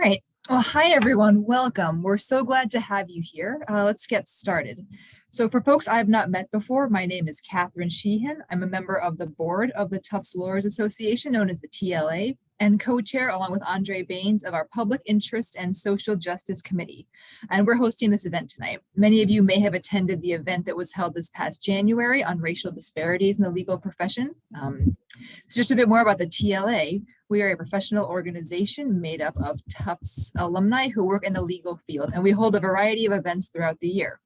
right. Well, hi, everyone. Welcome. We're so glad to have you here. Let's get started. So for folks I've not met before, my name is Catherine Sheehan. I'm a member of the board of the Tufts Lawyers Association, known as the TLA, and co-chair along with Andre Baines of our Public Interest and Social Justice Committee. And we're hosting this event tonight. Many of you may have attended the event that was held this past January on racial disparities in the legal profession. So just a bit more about the TLA. We are a professional organization made up of Tufts alumni who work in the legal field, and we hold a variety of events throughout the year.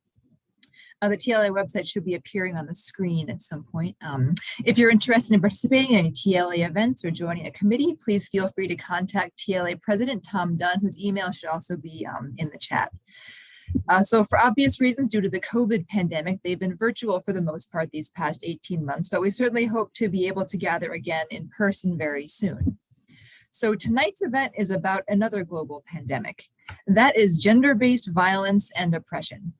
The TLA website should be appearing on the screen at some point. If you're interested in participating in any TLA events or joining a committee, please feel free to contact TLA President Tom Dunn, whose email should also be in the chat. So for obvious reasons, due to the COVID pandemic, they've been virtual for the most part these past 18 months, but we certainly hope to be able to gather again in person very soon. So tonight's event is about another global pandemic. That is gender-based violence and oppression.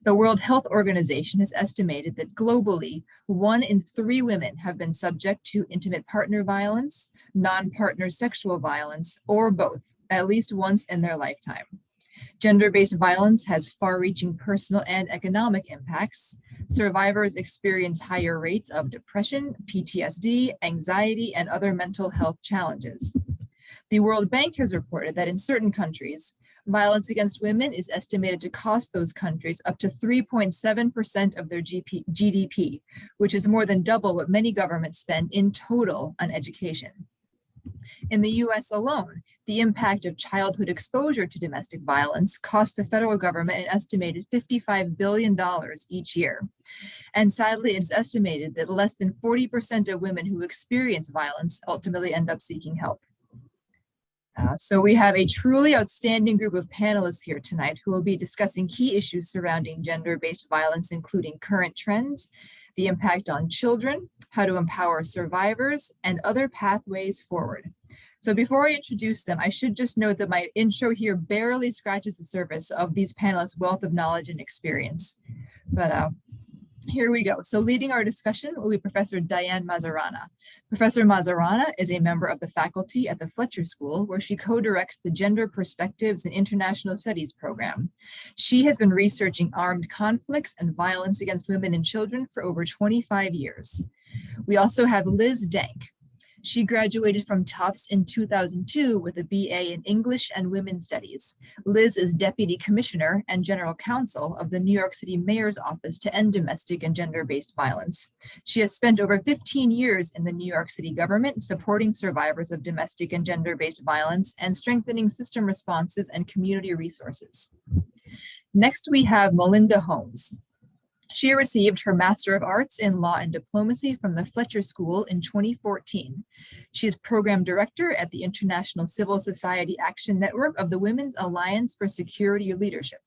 The World Health Organization has estimated that globally, 1 in 3 women have been subject to intimate partner violence, non-partner sexual violence, or both, at least once in their lifetime. Gender-based violence has far-reaching personal and economic impacts. Survivors experience higher rates of depression, PTSD, anxiety, and other mental health challenges. The World Bank has reported that in certain countries, violence against women is estimated to cost those countries up to 3.7% of their GDP, which is more than double what many governments spend in total on education. In the US alone, the impact of childhood exposure to domestic violence costs the federal government an estimated $55 billion each year. And sadly, it's estimated that less than 40% of women who experience violence ultimately end up seeking help. So we have a truly outstanding group of panelists here tonight who will be discussing key issues surrounding gender-based violence, including current trends, the impact on children, how to empower survivors, and other pathways forward. So before I introduce them, I should just note that my intro here barely scratches the surface of these panelists' wealth of knowledge and experience. But here we go. So leading our discussion will be Professor Diane Mazarana. Professor Mazarana is a member of the faculty at the Fletcher School, where she co-directs the Gender Perspectives and International Studies program. She has been researching armed conflicts and violence against women and children for over 25 years. We also have Liz Dank. She graduated from Tufts in 2002 with a BA in English and Women's Studies. Liz is Deputy Commissioner and General Counsel of the New York City Mayor's Office to End Domestic and Gender-Based Violence. She has spent over 15 years in the New York City government supporting survivors of domestic and gender-based violence and strengthening system responses and community resources. Next, we have Melinda Holmes. She received her Master of Arts in Law and Diplomacy from the Fletcher School in 2014. She is Program Director at the International Civil Society Action Network of the Women's Alliance for Security Leadership.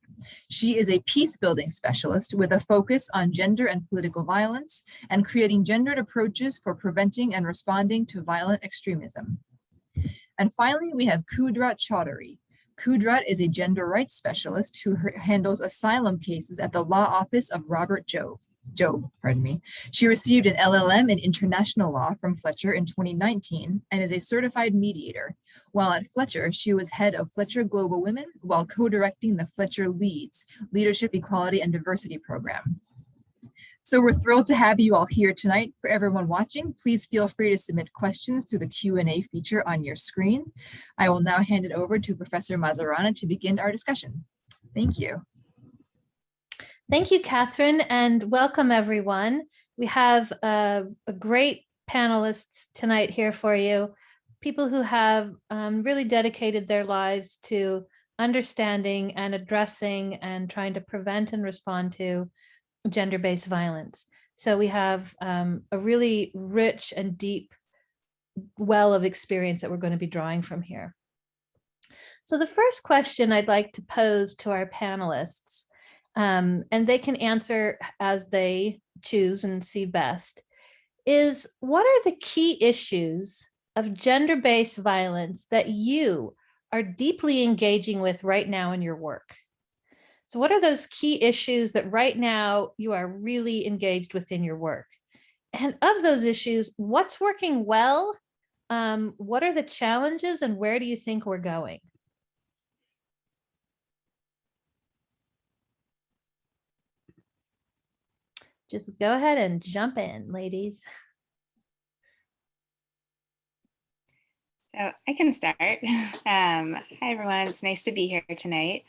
She is a peace-building specialist with a focus on gender and political violence and creating gendered approaches for preventing and responding to violent extremism. And finally, we have Kudrat Chaudhary. Kudrat is a gender rights specialist who handles asylum cases at the law office of Robert Jobe. She received an LLM in international law from Fletcher in 2019 and is a certified mediator. While at Fletcher, she was head of Fletcher Global Women while co-directing the Fletcher Leads Leadership, Equality, and Diversity program. So we're thrilled to have you all here tonight. For everyone watching, please feel free to submit questions through the Q&A feature on your screen. I will now hand it over to Professor Mazarana to begin our discussion. Thank you. Thank you, Catherine, and welcome everyone. We have a great panelists tonight here for you, people who have really dedicated their lives to understanding and addressing and trying to prevent and respond to gender-based violence. So we have a really rich and deep well of experience that we're going to be drawing from here. So the first question I'd like to pose to our panelists, and they can answer as they choose and see best, is what are the key issues of gender-based violence that you are deeply engaging with right now in your work? So what are those key issues that right now you are really engaged with in your work? And of those issues, what's working well? What are the challenges and where do you think we're going? just go ahead and jump in, ladies. So I can start. Hi, everyone. It's nice to be here tonight.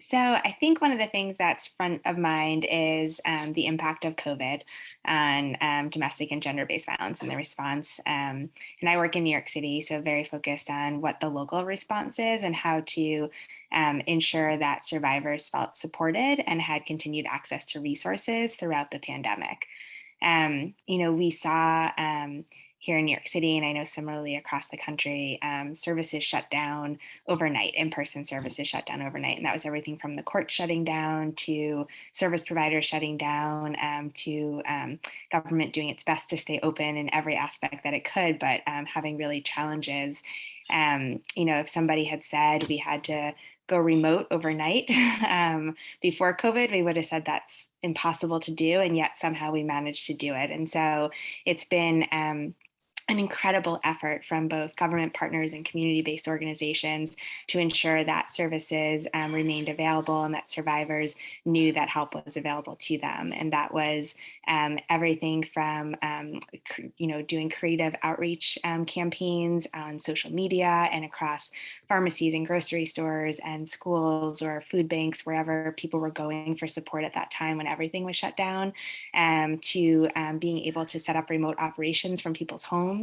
So I think one of the things that's front of mind is the impact of COVID on domestic and gender-based violence and the response. And I work in New York City, so very focused on what the local response is and how to ensure that survivors felt supported and had continued access to resources throughout the pandemic. We saw here in New York City, and I know similarly across the country, services shut down overnight, in-person services shut down overnight. And that was everything from the court shutting down to service providers shutting down to government doing its best to stay open in every aspect that it could, but having really challenges. If somebody had said we had to go remote overnight before COVID, we would have said that's impossible to do. And yet somehow we managed to do it. And so it's been an incredible effort from both government partners and community-based organizations to ensure that services remained available and that survivors knew that help was available to them. And that was everything from, doing creative outreach campaigns on social media and across pharmacies and grocery stores and schools or food banks, wherever people were going for support at that time when everything was shut down, to being able to set up remote operations from people's homes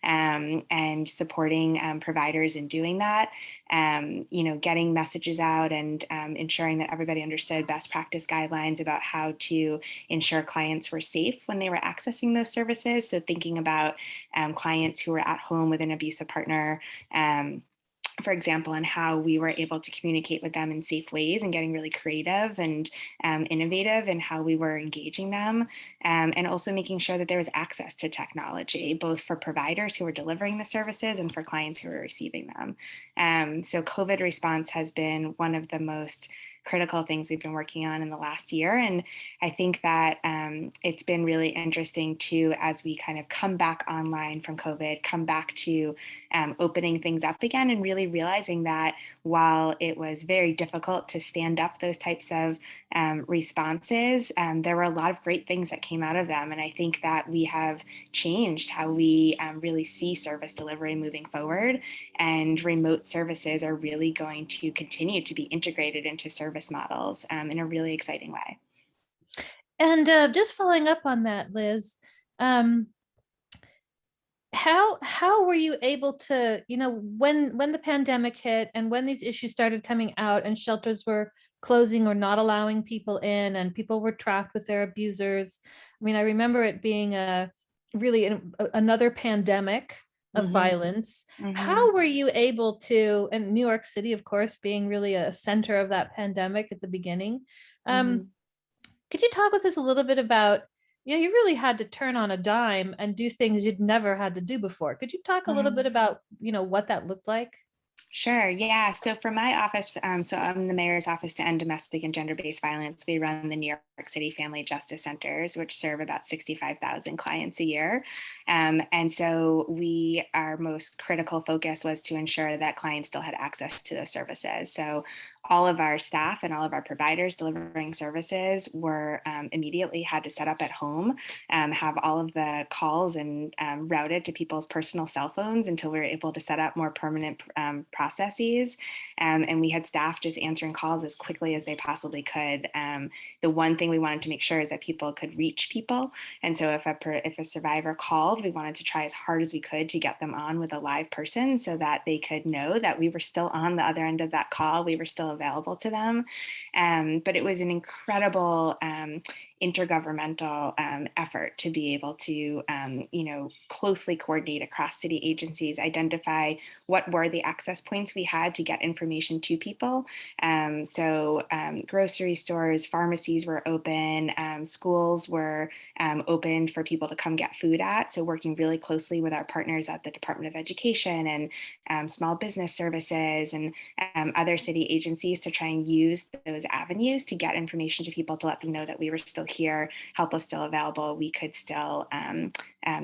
and supporting providers in doing that, getting messages out and ensuring that everybody understood best practice guidelines about how to ensure clients were safe when they were accessing those services. So thinking about clients who were at home with an abusive partner, for example, and how we were able to communicate with them in safe ways and getting really creative and innovative in how we were engaging them, and also making sure that there was access to technology, both for providers who were delivering the services and for clients who were receiving them. So COVID response has been one of the most critical things we've been working on in the last year. And I think that it's been really interesting too, as we kind of come back online from COVID, come back to opening things up again and really realizing that while it was very difficult to stand up those types of responses, there were a lot of great things that came out of them. And I think that we have changed how we really see service delivery moving forward, and remote services are really going to continue to be integrated into service models in a really exciting way. And just following up on that, Liz, how were you able to, when the pandemic hit and when these issues started coming out and shelters were closing or not allowing people in and people were trapped with their abusers? I mean, I remember it being another pandemic of violence. How were you able to, and New York City, of course, being really a center of that pandemic at the beginning, could you talk with us a little bit about, you really had to turn on a dime and do things you'd never had to do before. Could you talk a little bit about, what that looked like? Sure. Yeah. So for my office, so I'm the mayor's office to end domestic and gender-based violence. We run the New York City Family Justice Centers, which serve about 65,000 clients a year. And so our most critical focus was to ensure that clients still had access to those services. So all of our staff and all of our providers delivering services were immediately had to set up at home, have all of the calls and routed to people's personal cell phones until we were able to set up more permanent processes. And we had staff just answering calls as quickly as they possibly could. The one thing we wanted to make sure is that people could reach people. And so if a survivor called, we wanted to try as hard as we could to get them on with a live person so that they could know that we were still on the other end of that call. We were still available to them. But it was an incredible intergovernmental effort to be able to, closely coordinate across city agencies, identify what were the access points we had to get information to people. So grocery stores, pharmacies were open, schools were open for people to come get food at. So working really closely with our partners at the Department of Education and small business services and other city agencies to try and use those avenues to get information to people, to let them know that we were still here, help was still available, we could still,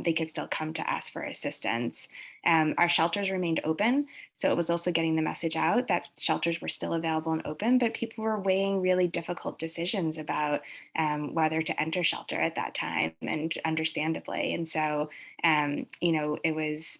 they could still come to us for assistance. Our shelters remained open. So it was also getting the message out that shelters were still available and open, but people were weighing really difficult decisions about whether to enter shelter at that time, and understandably. And so, it was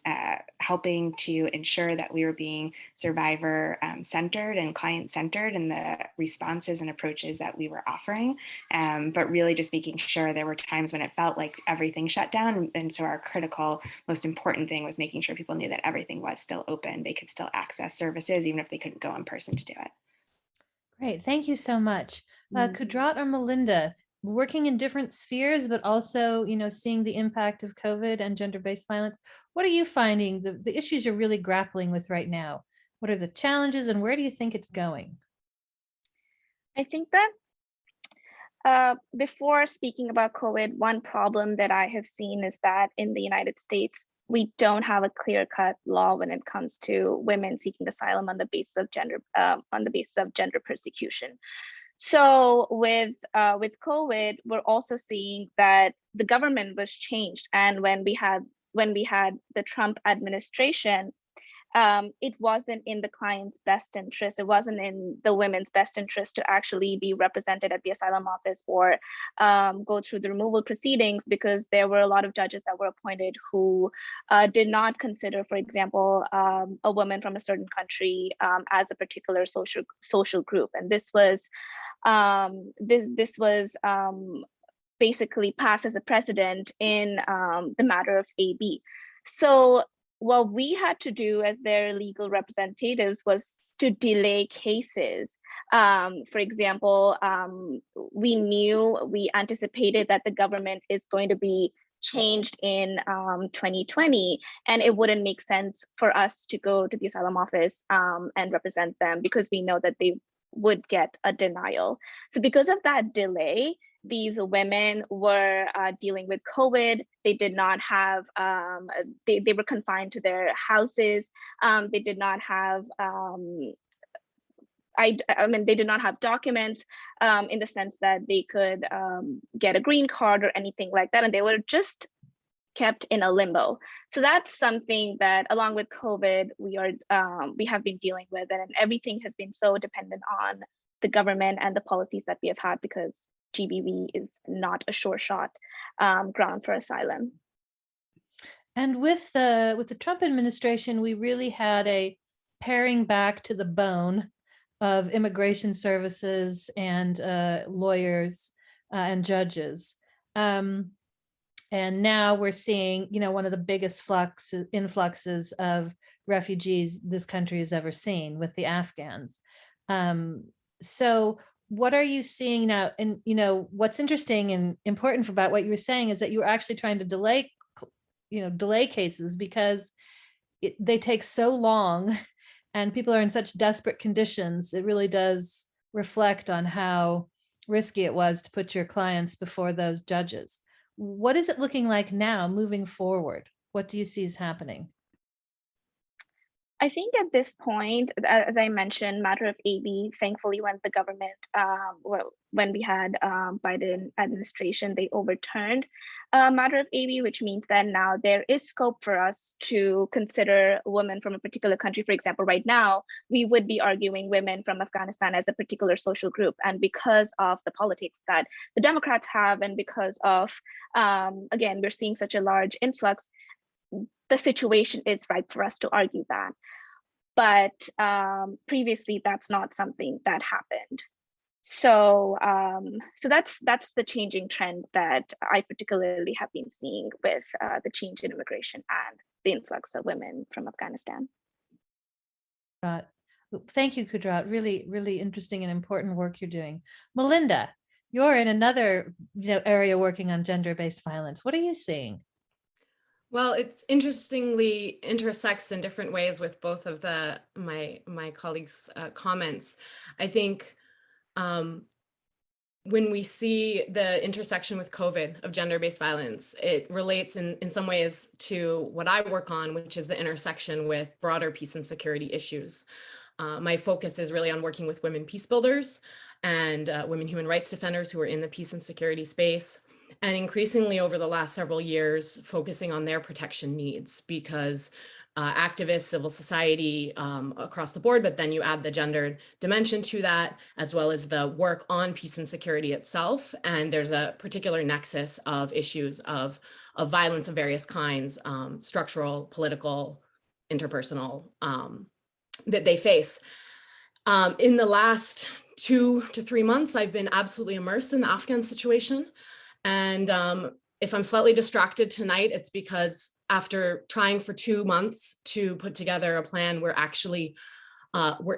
helping to ensure that we were being survivor centered and client centered in the responses and approaches that we were offering, but really just making sure there were times when it felt like everything shut down. And so our critical, most important thing was making sure people knew that everything was still open. They could still access services, even if they couldn't go in person to do it. Great, thank you so much. Kudrat or Melinda, working in different spheres, but also, seeing the impact of COVID and gender-based violence, what are you finding the issues you're really grappling with right now? What are the challenges and where do you think it's going? I think that before speaking about COVID, one problem that I have seen is that in the United States, we don't have a clear-cut law when it comes to women seeking asylum on the basis of gender persecution. So with COVID, we're also seeing that the government was changed, and when we had the Trump administration, it wasn't in the client's best interest. It wasn't in the women's best interest to actually be represented at the asylum office or go through the removal proceedings, because there were a lot of judges that were appointed who did not consider, for example, a woman from a certain country as a particular social group. And this was basically passed as a precedent in the matter of AB. So what we had to do as their legal representatives was to delay cases. For example, we anticipated that the government is going to be changed in 2020, and it wouldn't make sense for us to go to the asylum office and represent them, because we know that they would get a denial. So because of that delay, these women were dealing with COVID. They did not have, they were confined to their houses. They did not have, they did not have documents in the sense that they could get a green card or anything like that. And they were just kept in a limbo. So that's something that, along with COVID, we have been dealing with, and everything has been so dependent on the government and the policies that we have had, because GBV is not a sure shot ground for asylum. And with the Trump administration, we really had a paring back to the bone of immigration services and lawyers and judges. And now we're seeing, one of the biggest influxes of refugees this country has ever seen with the Afghans. So what are you seeing now? And, what's interesting and important about what you were saying is that you were actually trying to delay cases because they take so long and people are in such desperate conditions. It really does reflect on how risky it was to put your clients before those judges. What is it looking like now moving forward? What do you see is happening? I think at this point, as I mentioned, matter of AB, thankfully, when the government, when we had Biden administration, they overturned matter of AB, which means that now there is scope for us to consider women from a particular country. For example, right now, we would be arguing women from Afghanistan as a particular social group. And because of the politics that the Democrats have, and because of, again, we're seeing such a large influx, the situation is ripe for us to argue that. But previously, that's not something that happened. So that's the changing trend that I particularly have been seeing with the change in immigration and the influx of women from Afghanistan. Thank you, Kudrat. Really, really interesting and important work you're doing. Melinda, you're in another area working on gender-based violence. What are you seeing? Well, it interestingly intersects in different ways with both of my colleagues' comments. I think when we see the intersection with COVID of gender-based violence, it relates in some ways to what I work on, which is the intersection with broader peace and security issues. My focus is really on working with women peace builders and women human rights defenders who are in the peace and security space. And increasingly over the last several years, focusing on their protection needs, because activists, civil society across the board, but then you add the gendered dimension to that, as well as the work on peace and security itself. And there's a particular nexus of issues of violence of various kinds, structural, political, interpersonal, that they face. In the last 2 to 3 months, I've been absolutely immersed in the Afghan situation. And if I'm slightly distracted tonight, it's because after trying for 2 months to put together a plan, we're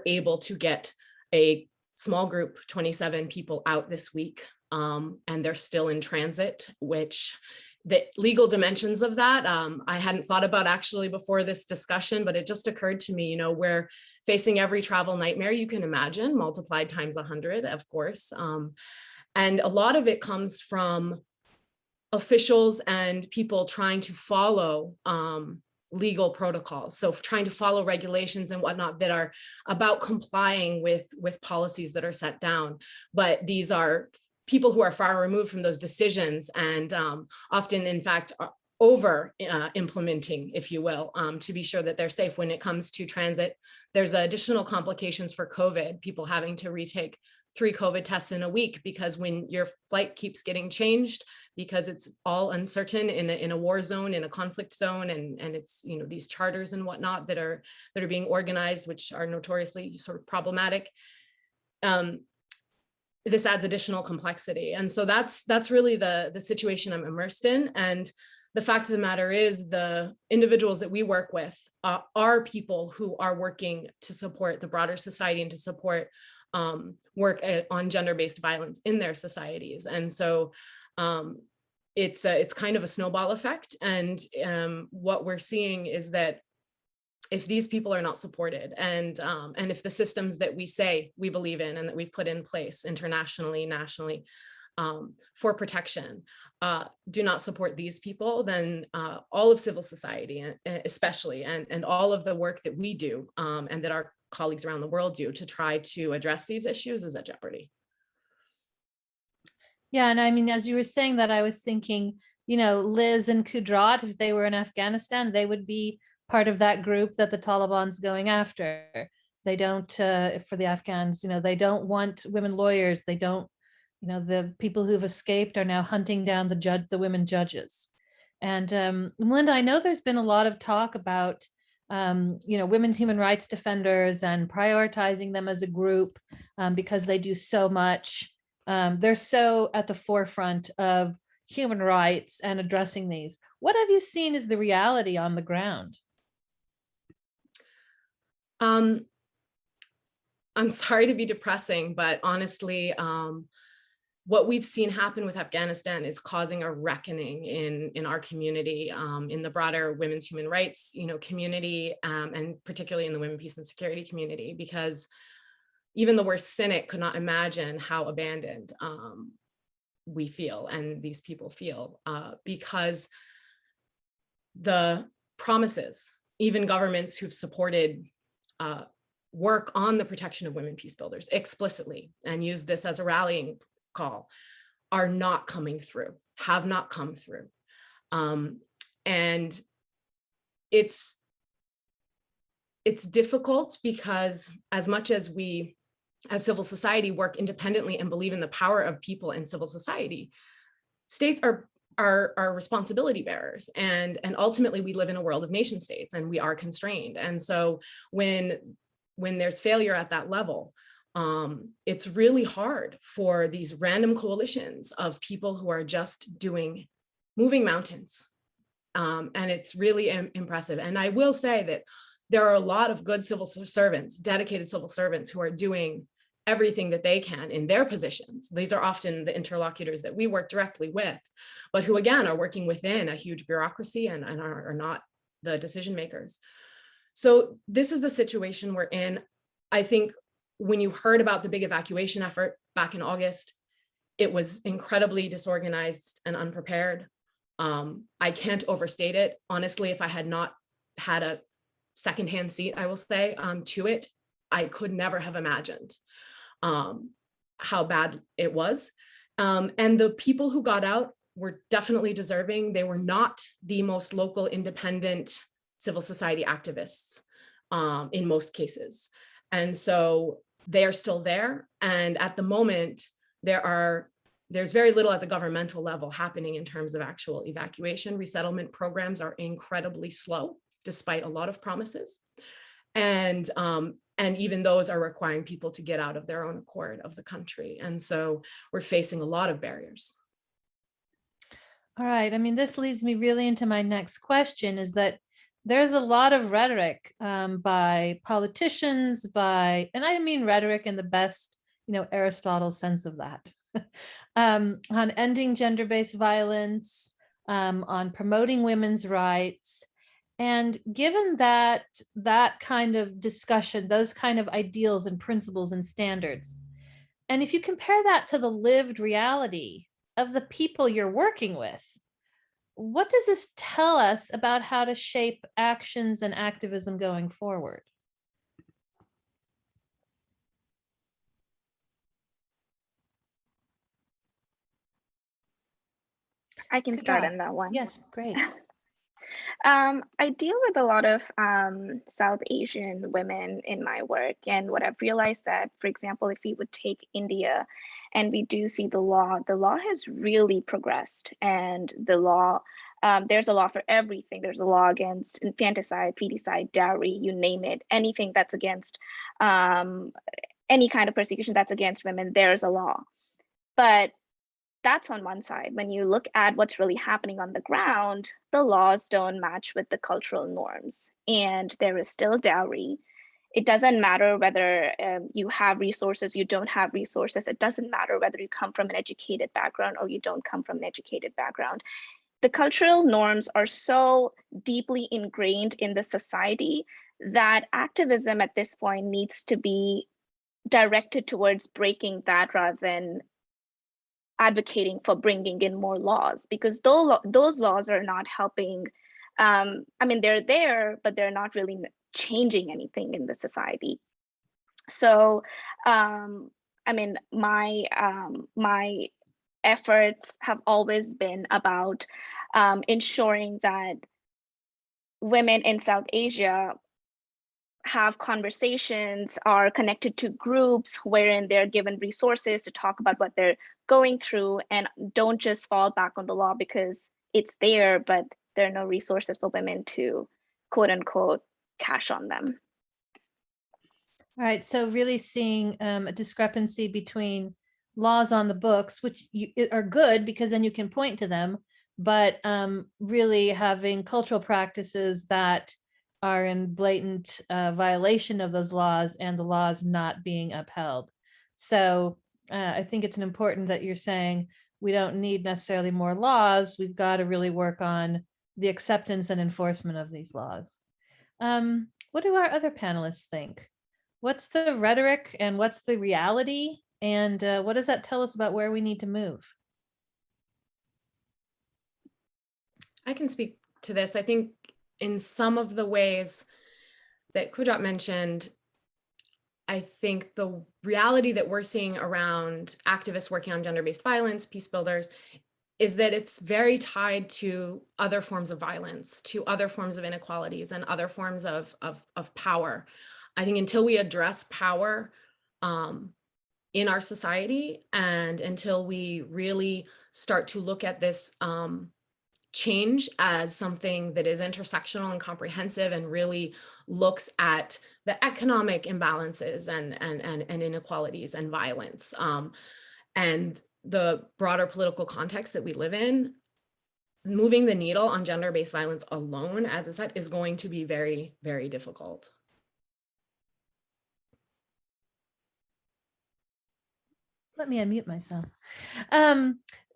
able to get a small group, 27 people out this week, and they're still in transit, which the legal dimensions of that, I hadn't thought about actually before this discussion, but it just occurred to me, we're facing every travel nightmare you can imagine, multiplied times 100, of course. And a lot of it comes from officials and people trying to follow legal protocols. So trying to follow regulations and whatnot that are about complying with policies that are set down. But these are people who are far removed from those decisions and often, in fact, are over implementing, if you will, to be sure that they're safe when it comes to transit. There's additional complications for COVID, people having to retake 3 COVID tests in a week, because when your flight keeps getting changed, because it's all uncertain in a war zone, in a conflict zone, and it's these charters and whatnot that are being organized, which are notoriously sort of problematic. This adds additional complexity, and so that's really the situation I'm immersed in. And the fact of the matter is, the individuals that we work with are people who are working to support the broader society and to support work on gender-based violence in their societies. And so it's kind of a snowball effect. And what we're seeing is that if these people are not supported, and if the systems that we say we believe in and that we've put in place internationally, nationally, for protection do not support these people, then all of civil society, especially, and all of the work that we do and that our colleagues around the world do to try to address these issues is at jeopardy. Yeah, and I mean, as you were saying that, I was thinking, Liz and Kudrat, if they were in Afghanistan, they would be part of that group that the Taliban's going after. They don't, for the Afghans, they don't want women lawyers. They don't, the people who've escaped are now hunting down the women judges. And Melinda, I know there's been a lot of talk about women's human rights defenders and prioritizing them as a group because they do so much. They're so at the forefront of human rights and addressing these. What have you seen is the reality on the ground? I'm sorry to be depressing, but honestly, what we've seen happen with Afghanistan is causing a reckoning in our community, in the broader women's human rights, community, and particularly in the women, peace and security community, because even the worst cynic could not imagine how abandoned we feel and these people feel, because the promises, even governments who've supported work on the protection of women peace builders explicitly and use this as a rallying call, are not coming through, have not come through. And it's difficult because as much as we as civil society work independently and believe in the power of people in civil society, states are responsibility bearers, and ultimately we live in a world of nation states and we are constrained. And so when there's failure at that level, it's really hard for these random coalitions of people who are just moving mountains. And it's really impressive. And I will say that there are a lot of good civil servants, dedicated civil servants, who are doing everything that they can in their positions. These are often the interlocutors that we work directly with, but who again are working within a huge bureaucracy and are not the decision makers. So this is the situation we're in. I think when you heard about the big evacuation effort back in August, it was incredibly disorganized and unprepared. I can't overstate it. Honestly, if I had not had a secondhand seat, I will say, to it, I could never have imagined how bad it was. And the people who got out were definitely deserving. They were not the most local, independent civil society activists in most cases. And so they are still there. And at the moment, there's very little at the governmental level happening in terms of actual evacuation. Resettlement programs are incredibly slow, despite a lot of promises. And even those are requiring people to get out of their own accord of the country. And so we're facing a lot of barriers. All right. I mean, this leads me really into my next question, is that there's a lot of rhetoric by politicians, and I mean rhetoric in the best, Aristotle sense of that, on ending gender-based violence, on promoting women's rights. And given that kind of discussion, those kind of ideals and principles and standards, and if you compare that to the lived reality of the people you're working with, what does this tell us about how to shape actions and activism going forward? I can start on that one. Yes, great. I deal with a lot of South Asian women in my work, and what I've realized that, for example, if we would take India and we do see the law has really progressed, and the law, there's a law for everything. There's a law against infanticide, feticide, dowry, you name it, anything that's against any kind of persecution that's against women, there's a law. But that's on one side. When you look at what's really happening on the ground, the laws don't match with the cultural norms, and there is still dowry. It doesn't matter whether you have resources, you don't have resources. It doesn't matter whether you come from an educated background or you don't come from an educated background. The cultural norms are so deeply ingrained in the society that activism at this point needs to be directed towards breaking that rather than advocating for bringing in more laws, because those laws are not helping. I mean, they're there, but they're not really changing anything in the society. So, I mean, my efforts have always been about ensuring that women in South Asia have conversations, are connected to groups wherein they're given resources to talk about what they're going through, and don't just fall back on the law because it's there, but there are no resources for women to, quote unquote, cash on them. All right, so really seeing a discrepancy between laws on the books, which are good because then you can point to them, but really having cultural practices that are in blatant violation of those laws, and the laws not being upheld. So I think it's important that you're saying we don't need necessarily more laws. We've got to really work on the acceptance and enforcement of these laws. What do our other panelists think? What's the rhetoric and what's the reality? And what does that tell us about where we need to move? I can speak to this. I think in some of the ways that Kudrat mentioned, I think the reality that we're seeing around activists working on gender-based violence, peace builders, is that it's very tied to other forms of violence, to other forms of inequalities, and other forms of power. I think until we address power in our society, and until we really start to look at this change as something that is intersectional and comprehensive, and really looks at the economic imbalances and inequalities and violence, and the broader political context that we live in, moving the needle on gender-based violence alone, as I said, is going to be very, very difficult. Let me unmute myself.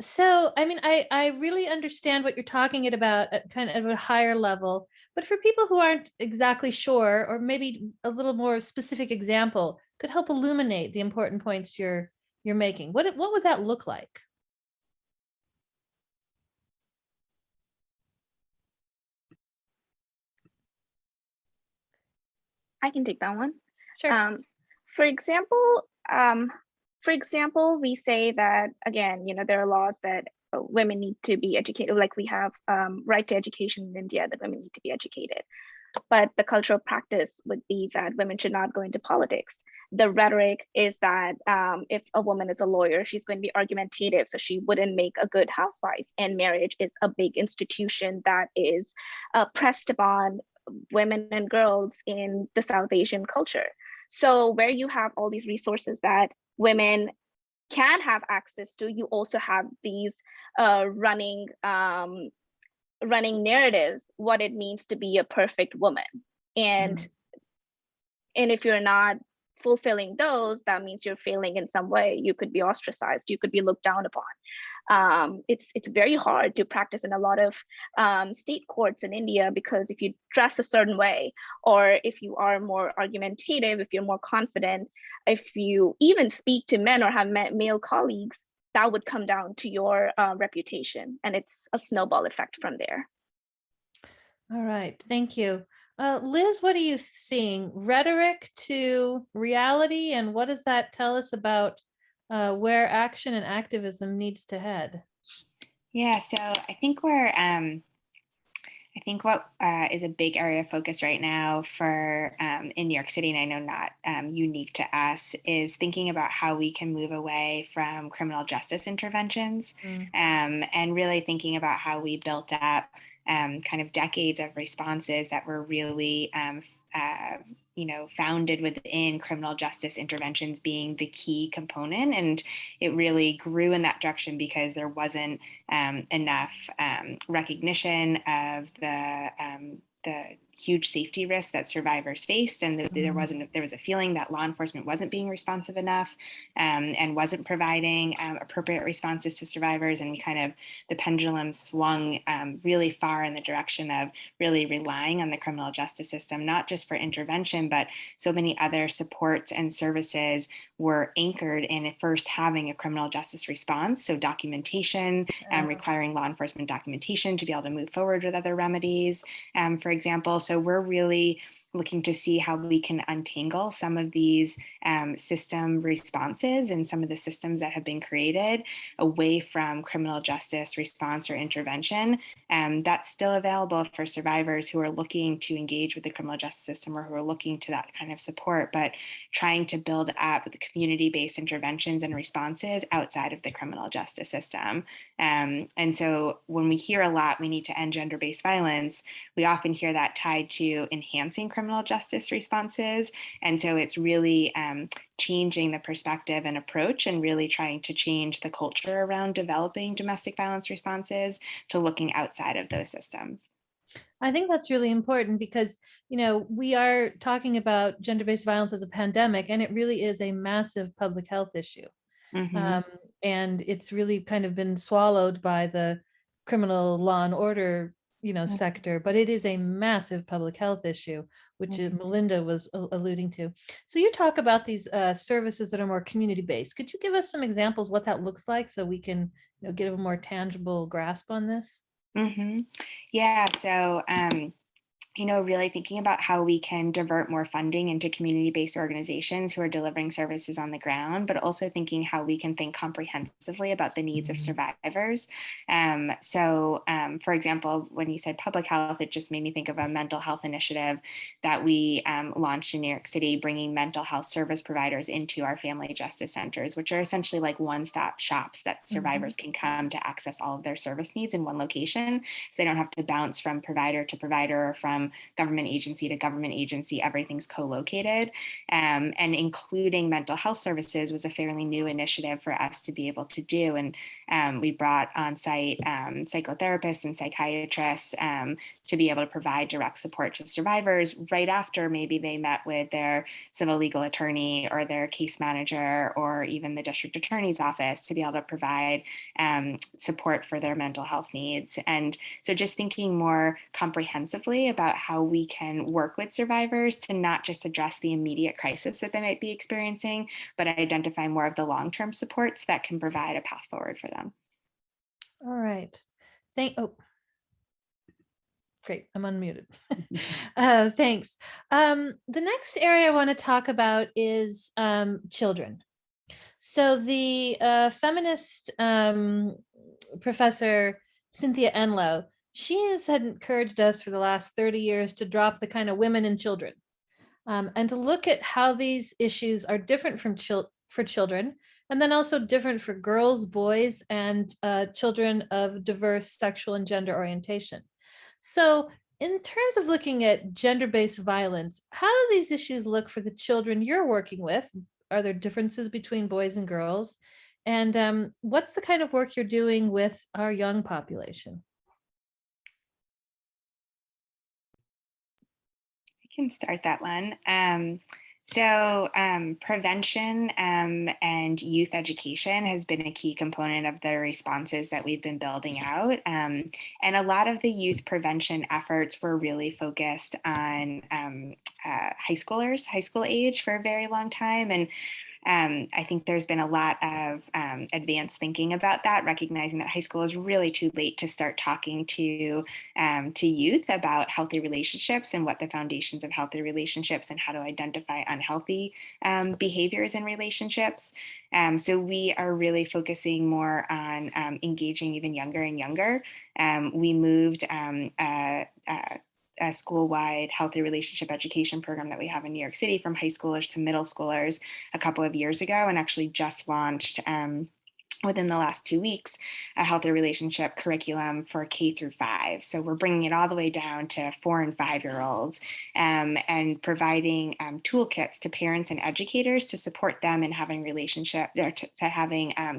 So, I mean, I really understand what you're talking about at kind of a higher level, but for people who aren't exactly sure, or maybe a little more specific example could help illuminate the important points you're making. What would that look like? I can take that one. Sure. For example, we say that, again, there are laws that women need to be educated, like we have right to education in India, that women need to be educated. but the cultural practice would be that women should not go into politics. The rhetoric is that if a woman is a lawyer, she's going to be argumentative, so she wouldn't make a good housewife. And marriage is a big institution that is pressed upon women and girls in the South Asian culture. So where you have all these resources that women can have access to, you also have these running narratives, what it means to be a perfect woman. And if you're not fulfilling those, that means you're failing in some way. You could be ostracized, you could be looked down upon. It's very hard to practice in a lot of state courts in India, because if you dress a certain way, or if you are more argumentative, if you're more confident, if you even speak to men or have male colleagues, that would come down to your reputation, and it's a snowball effect from there. All right, thank you. Liz, what are you seeing? Rhetoric to reality, and what does that tell us about where action and activism needs to head? Yeah, so I think what is a big area of focus right now for in New York City, and I know not unique to us, is thinking about how we can move away from criminal justice interventions, and really thinking about how we built up kind of decades of responses that were really founded within criminal justice interventions being the key component. And it really grew in that direction because there wasn't enough recognition of the huge safety risks that survivors faced, and there was a feeling that law enforcement wasn't being responsive enough and wasn't providing appropriate responses to survivors. And the pendulum swung really far in the direction of really relying on the criminal justice system, not just for intervention, but so many other supports and services were anchored in first having a criminal justice response. So documentation, requiring law enforcement documentation to be able to move forward with other remedies, for example. So we're really looking to see how we can untangle some of these system responses and some of the systems that have been created away from criminal justice response or intervention. That's still available for survivors who are looking to engage with the criminal justice system or who are looking to that kind of support, but trying to build up the community-based interventions and responses outside of the criminal justice system. And so when we hear a lot, we need to end gender-based violence, we often hear that tied to enhancing criminal justice responses. And so it's really changing the perspective and approach, and really trying to change the culture around developing domestic violence responses to looking outside of those systems. I think that's really important because, we are talking about gender-based violence as a pandemic, and it really is a massive public health issue. And it's really kind of been swallowed by the criminal law and order sector, but it is a massive public health issue, which Melinda was alluding to. So you talk about these services that are more community-based. Could you give us some examples what that looks like so we can get a more tangible grasp on this? Yeah, so really thinking about how we can divert more funding into community-based organizations who are delivering services on the ground, but also thinking how we can think comprehensively about the needs of survivors. For example, when you said public health, it just made me think of a mental health initiative that we launched in New York City, bringing mental health service providers into our family justice centers, which are essentially like one-stop shops that survivors can come to access all of their service needs in one location. So they don't have to bounce from provider to provider or from government agency to government agency. Everything's co-located, and including mental health services was a fairly new initiative for us to be able to do. And we brought on site psychotherapists and psychiatrists to be able to provide direct support to survivors right after maybe they met with their civil legal attorney or their case manager or even the district attorney's office, to be able to provide support for their mental health needs. And so just thinking more comprehensively about how we can work with survivors to not just address the immediate crisis that they might be experiencing, but identify more of the long-term supports that can provide a path forward for them. All right. Great, I'm unmuted. Thanks. The next area I want to talk about is children. So the feminist professor Cynthia Enloe, she has had encouraged us for the last 30 years to drop the kind of women and children, and to look at how these issues are different from for children, and then also different for girls, boys, and children of diverse sexual and gender orientation. So in terms of looking at gender-based violence, how do these issues look for the children you're working with? Are there differences between boys and girls? And what's the kind of work you're doing with our young population? I can start that one. Prevention and youth education has been a key component of the responses that we've been building out. And a lot of the youth prevention efforts were really focused on high schoolers, high school age for a very long time. And I think there's been a lot of advanced thinking about that, recognizing that high school is really too late to start talking to youth about healthy relationships and what the foundations of healthy relationships and how to identify unhealthy behaviors in relationships. So we are really focusing more on engaging even younger and younger. We moved a school-wide healthy relationship education program that we have in New York City from high schoolers to middle schoolers a couple of years ago, and actually just launched within the last 2 weeks, a healthy relationship curriculum for K through 5. So we're bringing it all the way down to 4 and 5-year-olds and providing toolkits to parents and educators to support them in having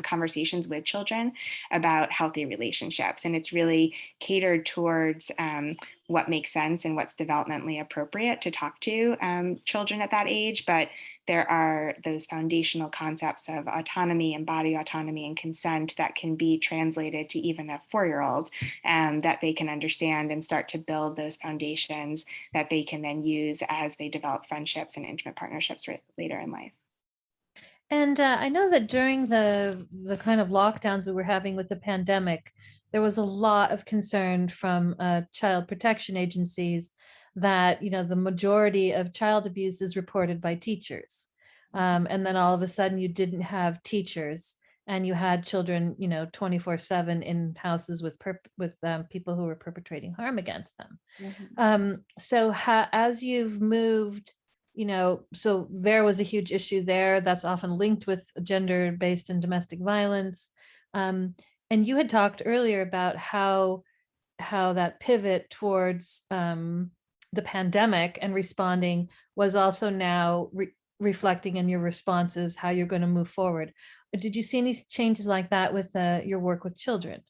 conversations with children about healthy relationships. And it's really catered towards what makes sense and what's developmentally appropriate to talk to children at that age. But there are those foundational concepts of autonomy and body autonomy and consent that can be translated to even a 4-year-old that they can understand and start to build those foundations that they can then use as they develop friendships and intimate partnerships later in life. And I know that during the kind of lockdowns we were having with the pandemic, there was a lot of concern from child protection agencies that, you know, the majority of child abuse is reported by teachers. And then all of a sudden you didn't have teachers and you had children, you know, 24/7 in houses with people who were perpetrating harm against them. Mm-hmm. So as you've moved, you know, so there was a huge issue there that's often linked with gender-based and domestic violence. And you had talked earlier about how that pivot towards the pandemic and responding was also now reflecting in your responses, how you're going to move forward. Did you see any changes like that with your work with children?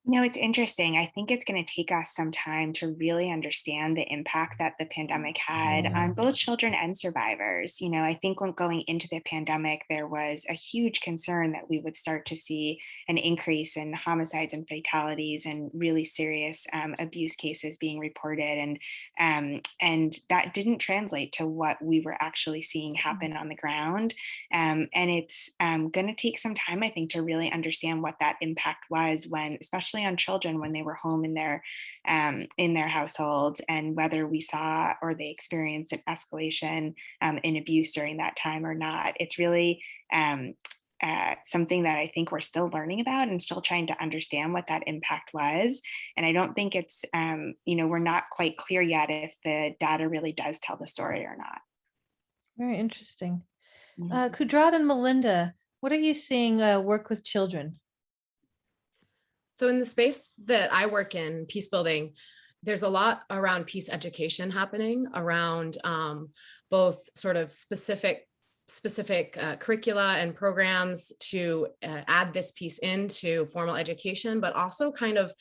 No, it's interesting. I think it's going to take us some time to really understand the impact that the pandemic had on both children and survivors. You know, I think when going into the pandemic, there was a huge concern that we would start to see an increase in homicides and fatalities and really serious abuse cases being reported. And that didn't translate to what we were actually seeing happen on the ground. And it's going to take some time, I think, to really understand what that impact was when, especially on children when they were home in their households, and whether we saw or they experienced an escalation in abuse during that time or not. It's really something that I think we're still learning about and still trying to understand what that impact was. And I don't think it's, we're not quite clear yet if the data really does tell the story or not. Very interesting. Mm-hmm. Kudrat and Melinda, what are you seeing work with children? So in the space that I work in, peace building, there's a lot around peace education happening around both sort of specific curricula and programs to add this piece into formal education, but also kind of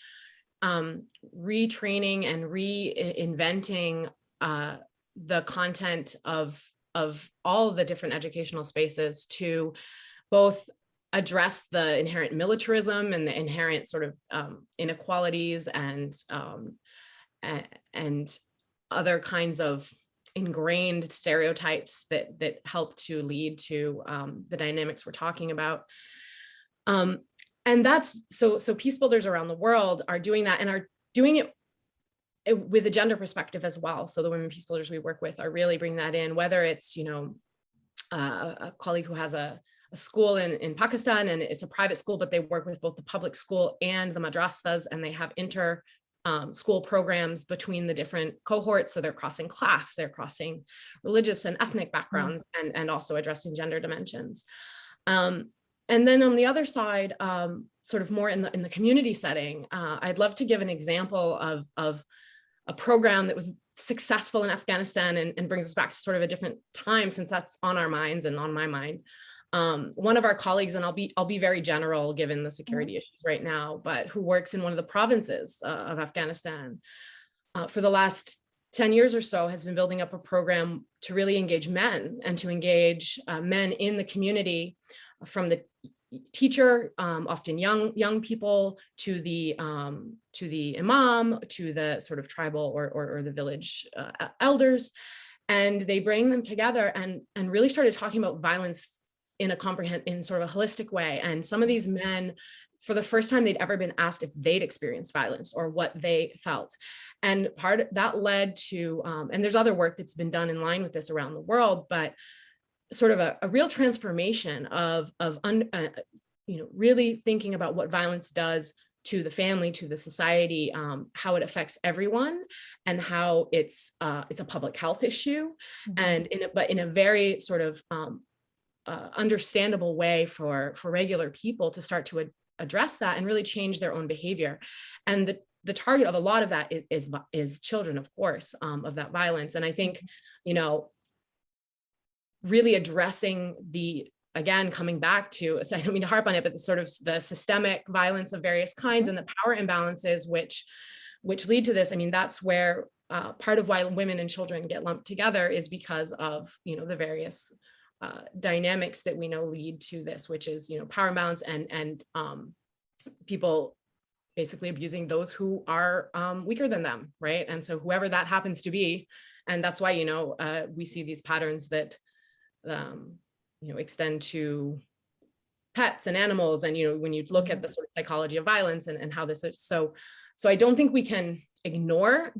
retraining and reinventing the content of all the different educational spaces to both address the inherent militarism and the inherent sort of inequalities and other kinds of ingrained stereotypes that help to lead to the dynamics we're talking about. And that's so peace builders around the world are doing that and are doing it with a gender perspective as well. So the women peace builders we work with are really bringing that in, whether it's, a colleague who has a school in Pakistan, and it's a private school, but they work with both the public school and the madrasas, and they have school programs between the different cohorts. So they're crossing class, they're crossing religious and ethnic backgrounds, and also addressing gender dimensions. And then on the other side, sort of more in the community setting, I'd love to give an example of a program that was successful in Afghanistan and brings us back to sort of a different time, since that's on our minds and on my mind. One of our colleagues, and I'll be very general given the security issues right now, but who works in one of the provinces of Afghanistan, for the last 10 years or so has been building up a program to really engage men and to engage men in the community, from the teacher, often young people, to the imam, to the sort of tribal or the village elders. And they bring them together and really started talking about violence in sort of a holistic way. And some of these men, for the first time they'd ever been asked if they'd experienced violence or what they felt. And part of that led to, and there's other work that's been done in line with this around the world, but sort of a real transformation of really thinking about what violence does to the family, to the society, how it affects everyone, and how it's a public health issue, and in a very sort of understandable way for regular people to start to address that and really change their own behavior. And the target of a lot of that is children, of course, of that violence. And I think, really addressing again, coming back to, so I don't mean to harp on it, but the systemic violence of various kinds and the power imbalances which lead to this. I mean, that's where part of why women and children get lumped together is because of, the various dynamics that we know lead to this, which is, power imbalance and people basically abusing those who are weaker than them, right? And so whoever that happens to be, and that's why, we see these patterns that extend to pets and animals. And, when you look at the sort of psychology of violence and how this is, so I don't think we can ignore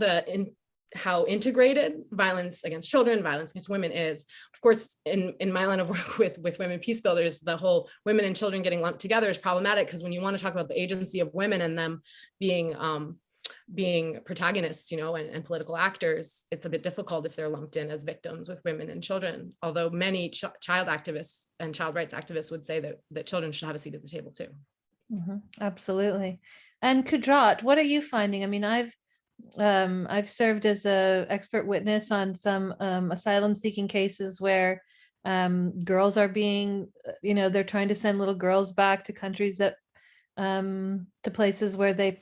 how integrated violence against children, violence against women is. Of course, in my line of work with women peace builders, the whole women and children getting lumped together is problematic, because when you want to talk about the agency of women and them being protagonists, and political actors, it's a bit difficult if they're lumped in as victims with women and children. Although many child activists and child rights activists would say that children should have a seat at the table too. Absolutely. And Kudrat, what are you finding? I mean, I've served as a expert witness on some asylum seeking cases where girls are being, they're trying to send little girls back to countries that to places where they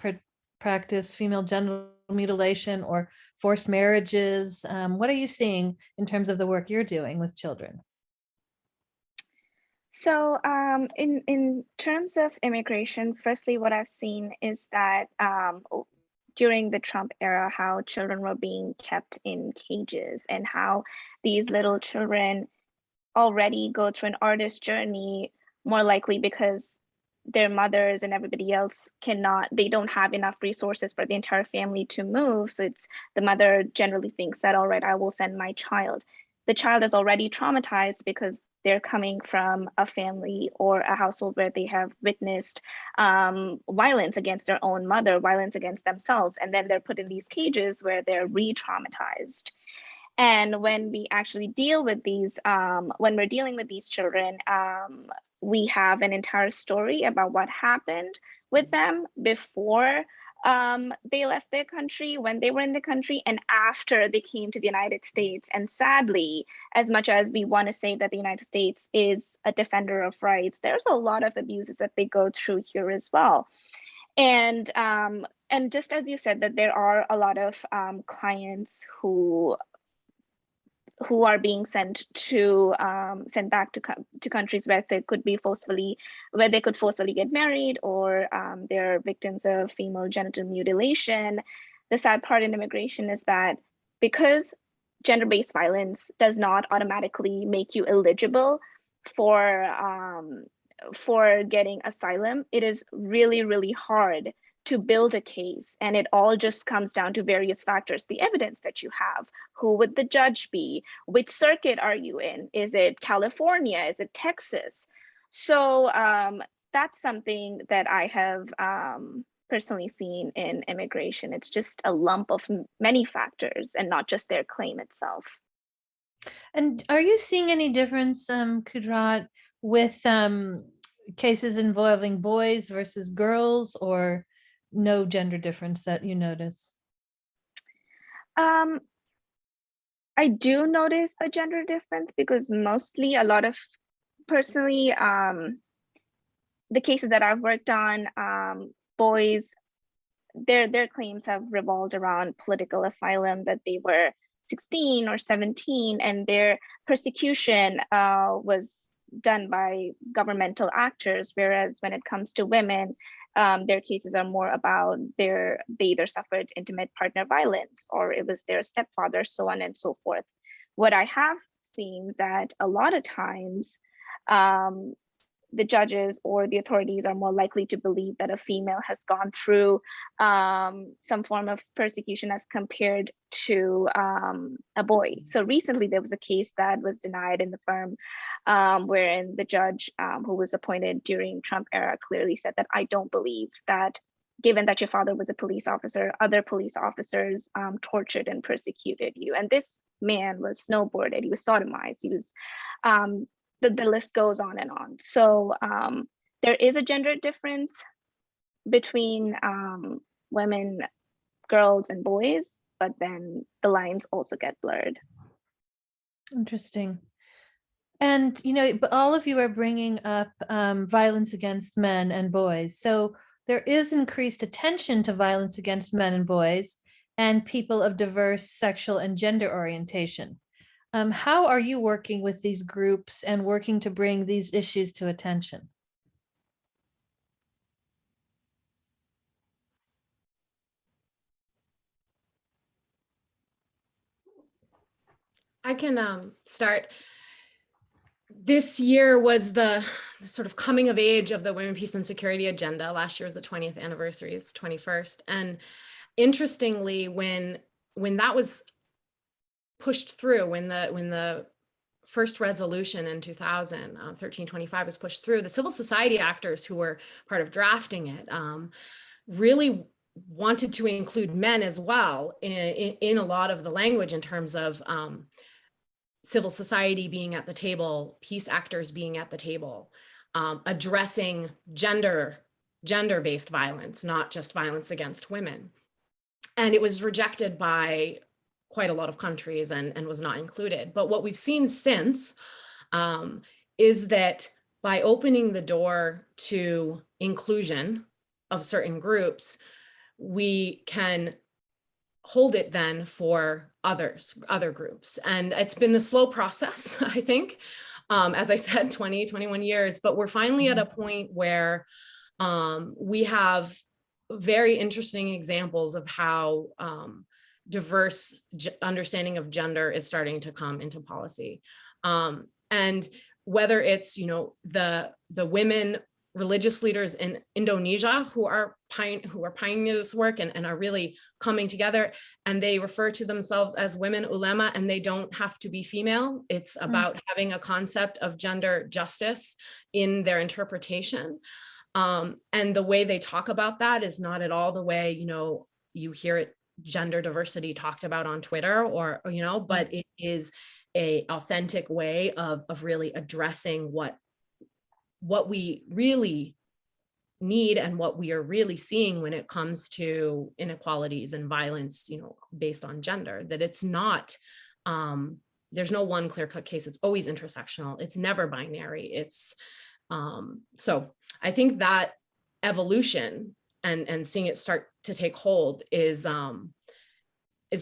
practice female genital mutilation or forced marriages. What are you seeing in terms of the work you're doing with children? So in terms of immigration, firstly, what I've seen is that during the Trump era, how children were being kept in cages, and how these little children already go through an artist journey, more likely because their mothers and everybody else they don't have enough resources for the entire family to move. So the mother generally thinks that, all right, I will send my child. The child is already traumatized because they're coming from a family or a household where they have witnessed violence against their own mother, violence against themselves, and then they're put in these cages where they're re-traumatized. And when we actually deal with these, when we're dealing with these children, we have an entire story about what happened with them before they left their country, when they were in the country, and after they came to the United States. And sadly, as much as we want to say that the United States is a defender of rights, there's a lot of abuses that they go through here as well. And just as you said, that there are a lot of clients who are being sent back to countries where they could forcefully get married, or they're victims of female genital mutilation. The sad part in immigration is that because gender-based violence does not automatically make you eligible for getting asylum, it is really, really hard to build a case. And it all just comes down to various factors: the evidence that you have, who would the judge be, which circuit are you in, is it California, is it Texas? So that's something that I have personally seen in immigration. It's just a lump of many factors and not just their claim itself. And are you seeing any difference, Kudrat, with cases involving boys versus girls, or no gender difference that you notice? I do notice a gender difference because mostly personally, the cases that I've worked on, boys, their claims have revolved around political asylum, that they were 16 or 17, and their persecution was done by governmental actors. Whereas when it comes to women, their cases are more about they either suffered intimate partner violence or it was their stepfather, so on and so forth. What I have seen that a lot of times, the judges or the authorities are more likely to believe that a female has gone through some form of persecution as compared to a boy. So recently there was a case that was denied in the firm wherein the judge who was appointed during Trump era clearly said that I don't believe that, given that your father was a police officer, other police officers tortured and persecuted you. And this man was snowboarded, he was sodomized, he was the list goes on and on. So there is a gender difference between women, girls, and boys, but then the lines also get blurred. Interesting. And, but all of you are bringing up violence against men and boys. So there is increased attention to violence against men and boys and people of diverse sexual and gender orientation. How are you working with these groups and working to bring these issues to attention? I can start. This year was the sort of coming of age of the Women, Peace, and Security agenda. Last year was the 20th anniversary, it's 21st. And interestingly, when that was pushed through, when the first resolution in 2000, 1325 was pushed through, the civil society actors who were part of drafting it really wanted to include men as well in a lot of the language, in terms of civil society being at the table, peace actors being at the table, addressing gender-based violence, not just violence against women. And it was rejected by quite a lot of countries and was not included. But what we've seen since is that by opening the door to inclusion of certain groups, we can hold it then for other groups. And it's been a slow process, I think, as I said, 21 years, but we're finally at a point where we have very interesting examples of how diverse understanding of gender is starting to come into policy. And whether it's, the women religious leaders in Indonesia who are pioneering this work and are really coming together, and they refer to themselves as women ulema, and they don't have to be female. It's about having a concept of gender justice in their interpretation. And the way they talk about that is not at all the way, you hear it gender diversity talked about on Twitter or but it is a authentic way of really addressing what we really need and what we are really seeing when it comes to inequalities and violence, based on gender, that it's not, there's no one clear-cut case. It's always intersectional. It's never binary. It's, so I think that evolution and seeing it start to take hold is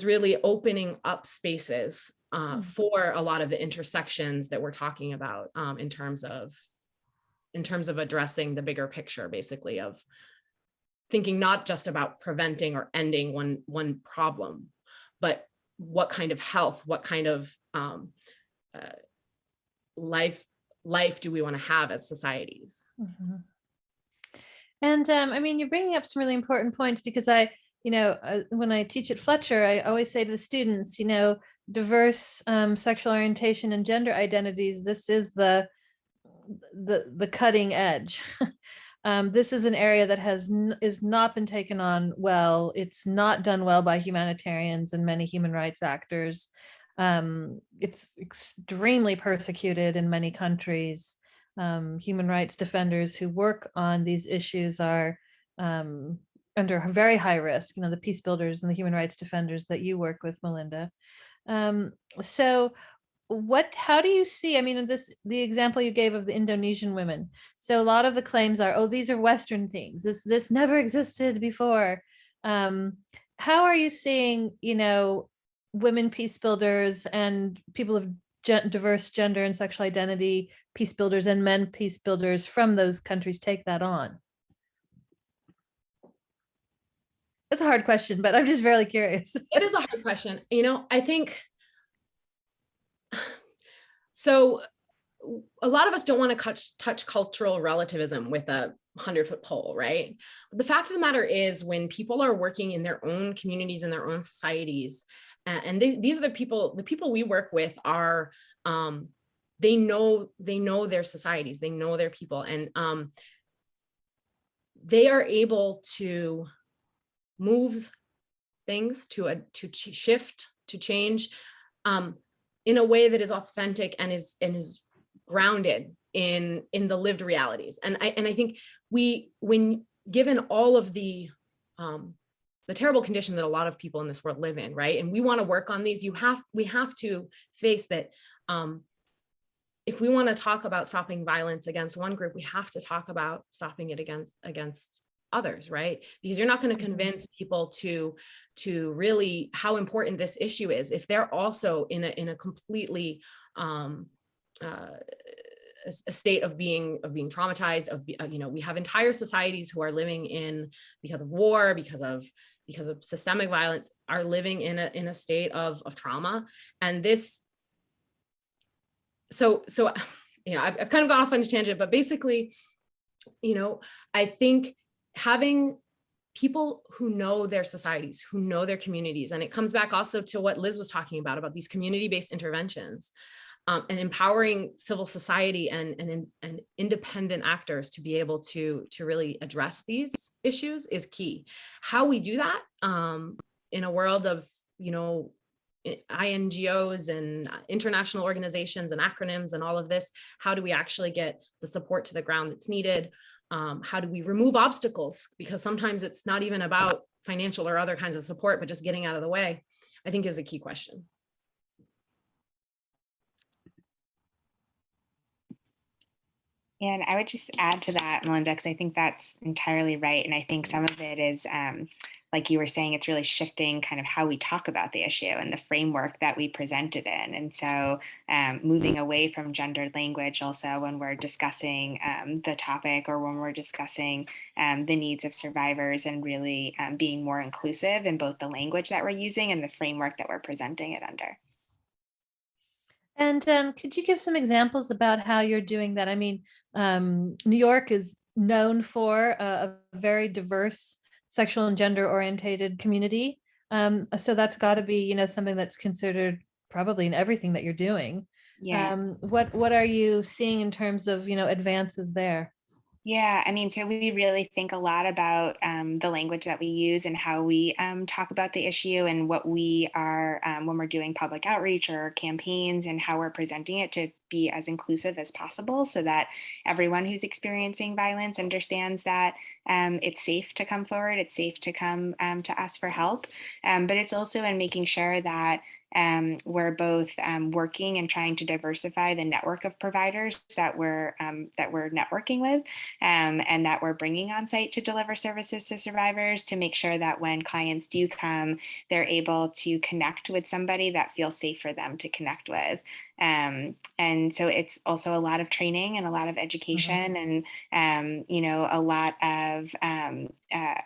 really opening up spaces for a lot of the intersections that we're talking about in terms of addressing the bigger picture, basically, of thinking not just about preventing or ending one problem, but what kind of health, what kind of life do we want to have as societies? Mm-hmm. And I mean, you're bringing up some really important points, because when I teach at Fletcher, I always say to the students, diverse sexual orientation and gender identities, this is the the cutting edge. This is an area that is not been taken on well. It's not done well by humanitarians and many human rights actors. It's extremely persecuted in many countries. Human rights defenders who work on these issues are under very high risk, the peace builders and the human rights defenders that you work with, Melinda. So how do you see, the example you gave of the Indonesian women. So a lot of the claims are, oh, these are Western things. This never existed before. How are you seeing, women peace builders and people of diverse gender and sexual identity peace builders and men peace builders from those countries take that on? That's a hard question, but I'm just really curious. It is a hard question. I think, so a lot of us don't want to touch cultural relativism with a 100-foot pole, right? But the fact of the matter is, when people are working in their own communities and their own societies, and these are the people we work with are, they know their societies, they know their people, and they are able to move things to shift, to change in a way that is authentic and is grounded in the lived realities. And I think when given all of the terrible condition that a lot of people in this world live in, right? And we want to work on these, we have to face that if we want to talk about stopping violence against one group, we have to talk about stopping it against others, right? Because you're not going to convince people to really how important this issue is if they're also in a completely a state of being traumatized, we have entire societies who are living in, because of war, because of systemic violence, are living in a state of trauma. And this, so I've kind of gone off on a tangent, but basically, I think having people who know their societies, who know their communities, and it comes back also to what Liz was talking about these community-based interventions, and empowering civil society and independent actors to be able to really address these issues is key. How we do that in a world of, INGOs and international organizations and acronyms and all of this, how do we actually get the support to the ground that's needed? How do we remove obstacles? Because sometimes it's not even about financial or other kinds of support, but just getting out of the way, I think is a key question. And I would just add to that, Melinda, because I think that's entirely right. And I think some of it is, like you were saying, it's really shifting kind of how we talk about the issue and the framework that we present it in. And so moving away from gendered language also when we're discussing the topic, or when we're discussing the needs of survivors, and really being more inclusive in both the language that we're using and the framework that we're presenting it under. And could you give some examples about how you're doing that? I mean, New York is known for a very diverse sexual and gender orientated community. So that's got to be, something that's considered probably in everything that you're doing. Yeah. What are you seeing in terms of, advances there? Yeah, I mean, so we really think a lot about the language that we use and how we talk about the issue, and what we are, when we're doing public outreach or campaigns, and how we're presenting it to be as inclusive as possible, so that everyone who's experiencing violence understands that it's safe to come forward, it's safe to come to ask for help. But it's also in making sure that we're both working and trying to diversify the network of providers that we're networking with, and that we're bringing on site to deliver services to survivors, to make sure that when clients do come, they're able to connect with somebody that feels safe for them to connect with. And so it's also a lot of training and a lot of education, and a lot of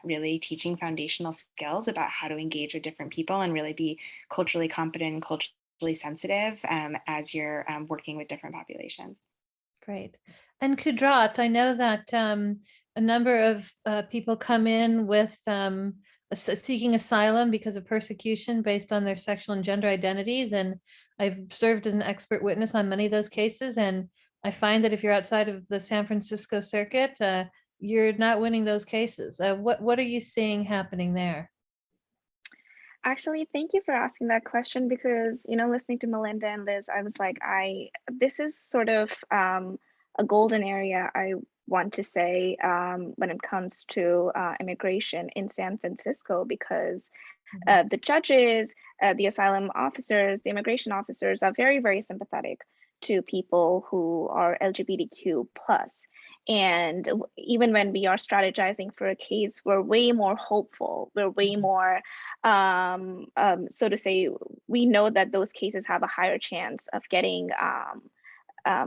really teaching foundational skills about how to engage with different people and really be culturally competent and culturally sensitive as you're working with different populations. Great. And Kudrat, I know that a number of people come in with seeking asylum because of persecution based on their sexual and gender identities. And I've served as an expert witness on many of those cases. And I find that if you're outside of the San Francisco circuit, you're not winning those cases. What are you seeing happening there? Actually, thank you for asking that question because, listening to Melinda and Liz, I was like, this is sort of a golden area, I want to say, when it comes to immigration in San Francisco, because the judges, the asylum officers, the immigration officers are very, very sympathetic to people who are LGBTQ plus. And even when we are strategizing for a case, we're way more hopeful. We're way more, so to say, we know that those cases have a higher chance of getting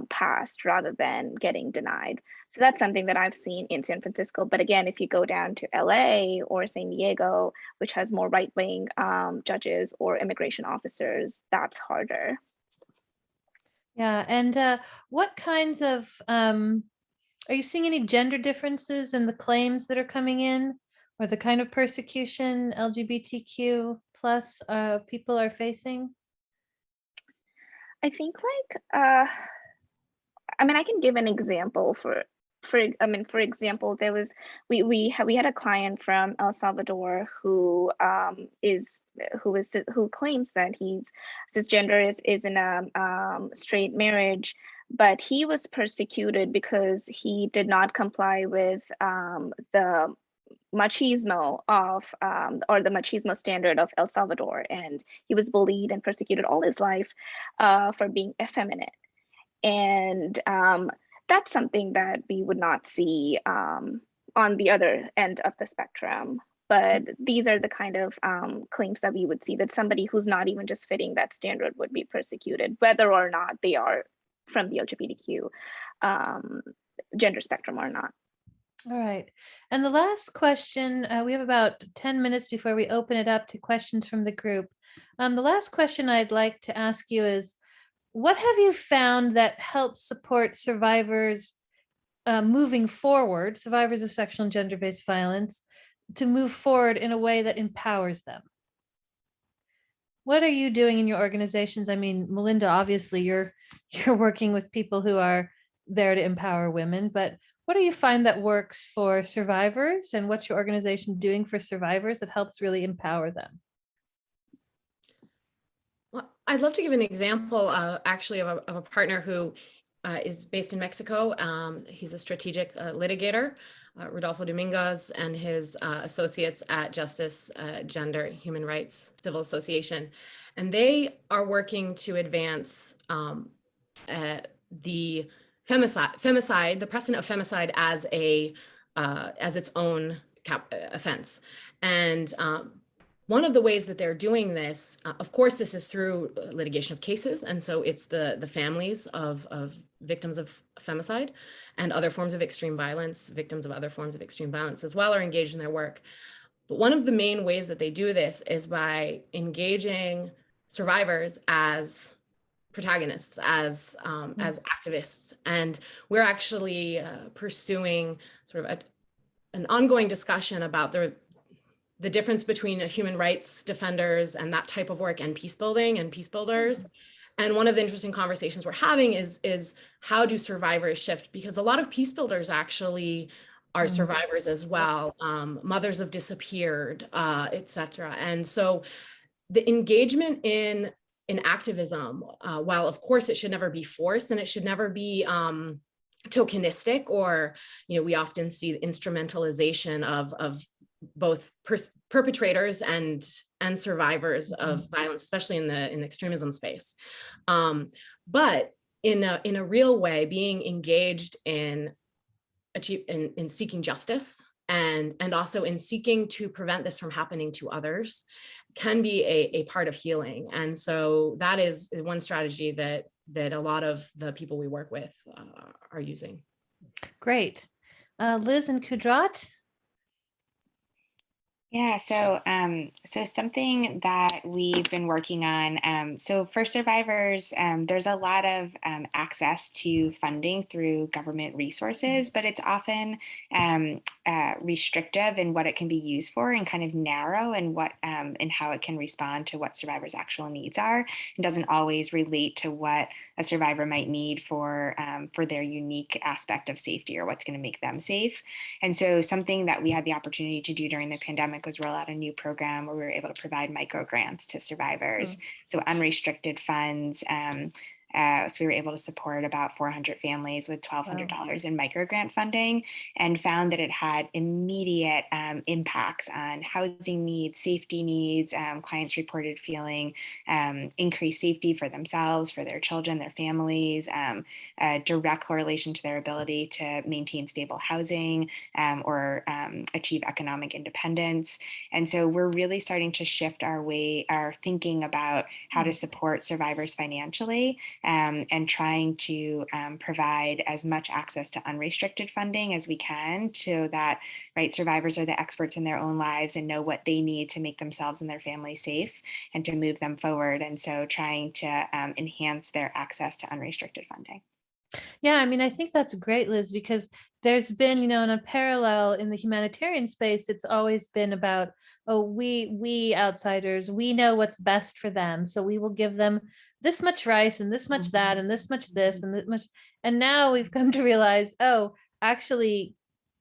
passed rather than getting denied. So that's something that I've seen in San Francisco. But again, if you go down to LA or San Diego, which has more right-wing judges or immigration officers, that's harder. Yeah, and what kinds of, are you seeing any gender differences in the claims that are coming in, or the kind of persecution LGBTQ plus people are facing? I think I can give an example for example, there was we had a client from El Salvador who claims that he's cisgender, is in a straight marriage, but he was persecuted because he did not comply with the machismo of or the machismo standard of El Salvador, and he was bullied and persecuted all his life for being effeminate. And that's something that we would not see on the other end of the spectrum. But these are the kind of claims that we would see, that somebody who's not even just fitting that standard would be persecuted, whether or not they are from the LGBTQ gender spectrum or not. All right. And the last question, we have about 10 minutes before we open it up to questions from the group. The last question I'd like to ask you is, what have you found that helps support survivors moving forward, survivors of sexual and gender-based violence, to move forward in a way that empowers them? What are you doing in your organizations? I mean, Melinda, obviously you're working with people who are there to empower women, but what do you find that works for survivors, and what's your organization doing for survivors that helps really empower them? Well, I'd love to give an example actually of a partner who is based in Mexico. He's a strategic litigator, Rodolfo Dominguez, and his associates at Justice, Gender, Human Rights Civil Association. And they are working to advance the femicide, the precedent of femicide as its own offense. And one of the ways that they're doing this, of course, this is through litigation of cases. And so it's the families of victims of femicide and other forms of extreme violence, victims of other forms of extreme violence as well, are engaged in their work. But one of the main ways that they do this is by engaging survivors as protagonists, as activists. And we're actually pursuing sort of an ongoing discussion about the difference between human rights defenders and that type of work and peace building and peace builders. And one of the interesting conversations we're having is how do survivors shift? Because a lot of peace builders actually are survivors as well, mothers have disappeared, et cetera. And so the engagement in activism, while of course it should never be forced and it should never be tokenistic, or, we often see the instrumentalization of both perpetrators and survivors of violence, especially in the extremism space. But in a real way, being engaged in seeking justice and also in seeking to prevent this from happening to others can be a part of healing. And so that is one strategy that a lot of the people we work with are using. Great. Liz and Kudrat? Yeah, so something that we've been working on, so for survivors, there's a lot of access to funding through government resources, but it's often restrictive in what it can be used for, and kind of narrow in what and how it can respond to what survivors' actual needs are. It doesn't always relate to what a survivor might need for their unique aspect of safety or what's going to make them safe. And so something that we had the opportunity to do during the pandemic was roll out a new program where we were able to provide microgrants to survivors. So unrestricted funds. So we were able to support about 400 families with $1,200 in microgrant funding, and found that it had immediate impacts on housing needs, safety needs. Clients reported feeling increased safety for themselves, for their children, their families, a direct correlation to their ability to maintain stable housing or achieve economic independence. And so we're really starting to shift our thinking about how to support survivors financially, and trying to provide as much access to unrestricted funding as we can, so that survivors are the experts in their own lives and know what they need to make themselves and their families safe and to move them forward. And so trying to enhance their access to unrestricted funding. Yeah, I mean, I think that's great, Liz, because there's been, in a parallel in the humanitarian space, it's always been about, oh, we outsiders, we know what's best for them, so we will give them this much rice and this much that and this much this and this much. And now we've come to realize, oh, actually,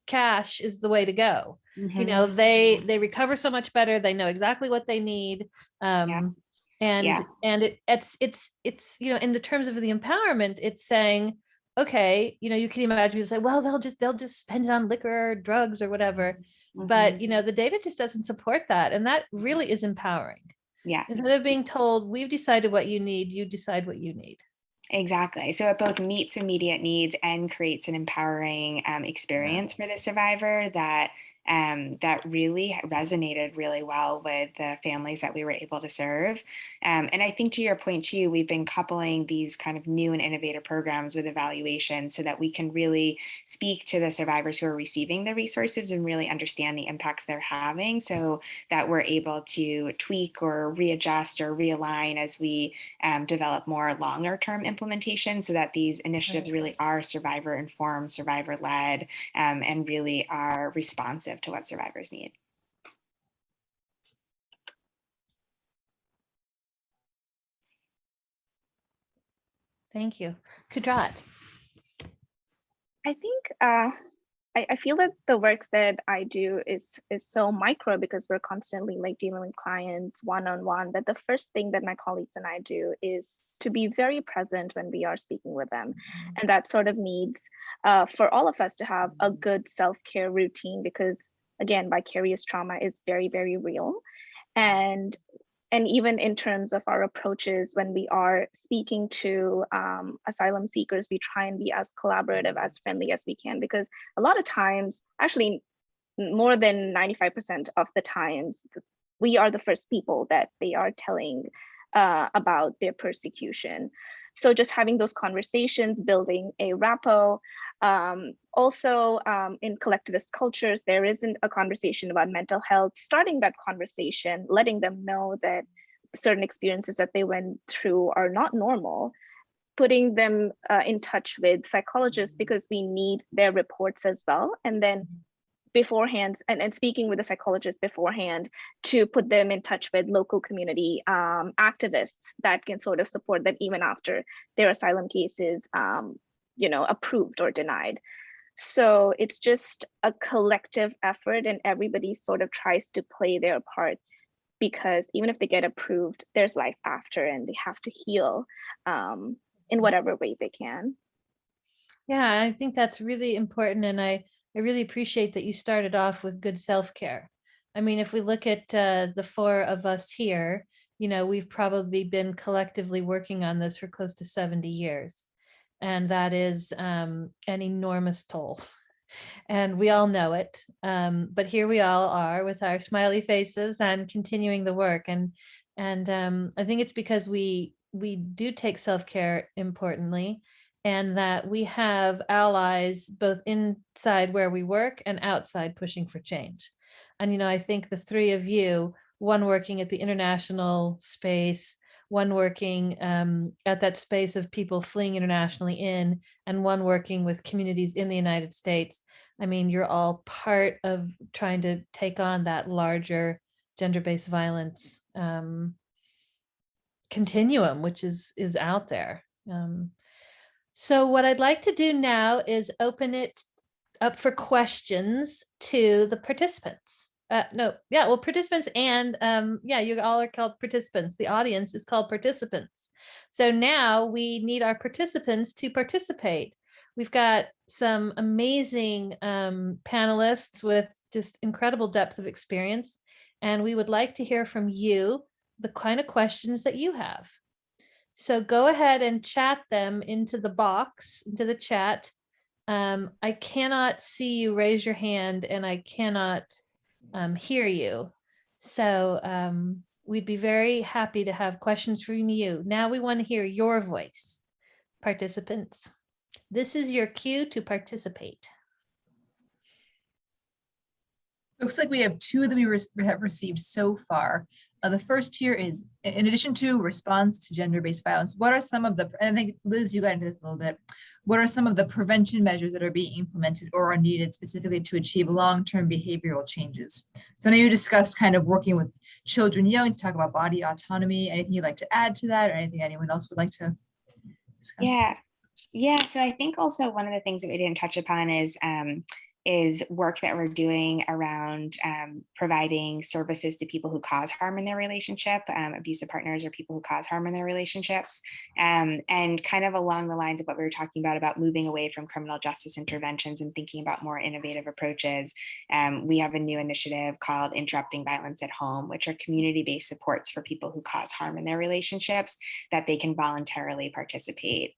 cash is the way to go. They recover so much better. They know exactly what they need. And it's in the terms of the empowerment, it's saying, okay, you can imagine you say, well, they'll just spend it on liquor or drugs or whatever. But the data just doesn't support that, and that really is empowering. Yeah. Instead of being told, we've decided what you need, you decide what you need. Exactly. So it both meets immediate needs and creates an empowering experience for the survivor that really resonated really well with the families that we were able to serve. And I think to your point too, we've been coupling these kind of new and innovative programs with evaluation so that we can really speak to the survivors who are receiving the resources and really understand the impacts they're having, so that we're able to tweak or readjust or realign as we develop more longer term implementation, so that these initiatives really are survivor informed, survivor led, and really are responsive to what survivors need. Thank you. Kudrat. I think I feel that the work that I do is so micro, because we're constantly dealing with clients one-on-one, that the first thing that my colleagues and I do is to be very present when we are speaking with them. And that sort of needs for all of us to have a good self-care routine, because again, vicarious trauma is very, very real. And even in terms of our approaches, when we are speaking to asylum seekers, we try and be as collaborative, as friendly as we can, because a lot of times, actually more than 95% of the times, we are the first people that they are telling about their persecution. So just having those conversations, building a rapport. Also, in collectivist cultures, there isn't a conversation about mental health. Starting that conversation, letting them know that certain experiences that they went through are not normal, putting them in touch with psychologists, because we need their reports as well. And then beforehand, and speaking with the psychologist beforehand, to put them in touch with local community activists that can sort of support them even after their asylum case is approved or denied. So it's just a collective effort, and everybody sort of tries to play their part, because even if they get approved, there's life after, and they have to heal in whatever way they can. Yeah, I think that's really important. And I really appreciate that you started off with good self-care. I mean, if we look at the four of us here, we've probably been collectively working on this for close to 70 years. And that is an enormous toll. And we all know it. But here we all are with our smiley faces and continuing the work. And I think it's because we do take self-care importantly, and that we have allies both inside where we work and outside pushing for change. And, I think the three of you, one working at the international space, one working at that space of people fleeing internationally in, and one working with communities in the United States. I mean, you're all part of trying to take on that larger gender-based violence continuum, which is out there. So what I'd like to do now is open it up for questions to the participants. Participants and you all are called participants. The audience is called participants. So now we need our participants to participate. We've got some amazing panelists with just incredible depth of experience, and we would like to hear from you the kind of questions that you have. So go ahead and chat them into the box, into the chat. I cannot see you raise your hand, and I cannot hear you. So we'd be very happy to have questions from you. Now we want to hear your voice, participants. This is your cue to participate. Looks like we have two that we have received so far. The first here is, in addition to response to gender-based violence, what are some of the, and I think Liz, you got into this a little bit, what are some of the prevention measures that are being implemented or are needed specifically to achieve long-term behavioral changes? So I know you discussed kind of working with children young to talk about body autonomy. Anything you'd like to add to that, or anything anyone else would like to discuss? Yeah. So I think also one of the things that we didn't touch upon is work that we're doing around providing services to people who cause harm in their relationship, abusive partners or people who cause harm in their relationships. And kind of along the lines of what we were talking about moving away from criminal justice interventions and thinking about more innovative approaches. We have a new initiative called Interrupting Violence at Home, which are community-based supports for people who cause harm in their relationships that they can voluntarily participate.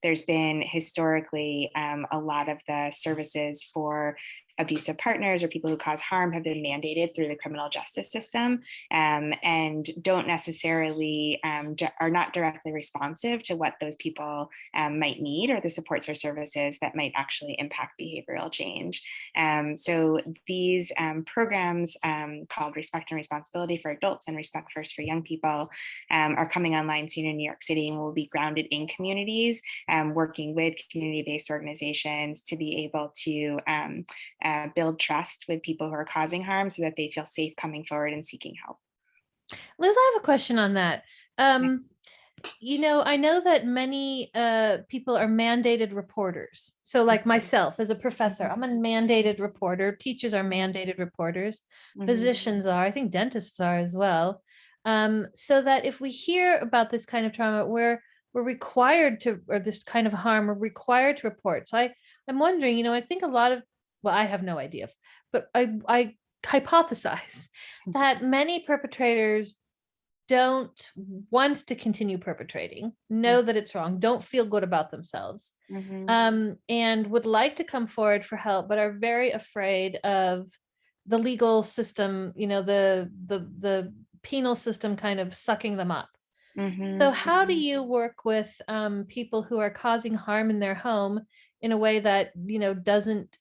There's been historically a lot of the services for abusive partners or people who cause harm have been mandated through the criminal justice system and don't necessarily are not directly responsive to what those people might need or the supports or services that might actually impact behavioral change. So these programs called Respect and Responsibility for Adults and Respect First for Young People are coming online soon in New York City and will be grounded in communities, working with community-based organizations to be able to build trust with people who are causing harm so that they feel safe coming forward and seeking help. Liz, I have a question on that. You know, I know that many people are mandated reporters. So like myself as a professor, I'm a mandated reporter. Teachers are mandated reporters. Physicians are, I think dentists are as well. So that if we hear about this kind of trauma, we're required to, or this kind of harm, we're required to report. So I'm wondering, you know, I think a lot of, well, I have no idea, but I hypothesize that many perpetrators don't want to continue perpetrating, know that it's wrong, don't feel good about themselves, and would like to come forward for help, but are very afraid of the legal system, you know, the penal system kind of sucking them up. So how do you work with people who are causing harm in their home in a way that, you know, doesn't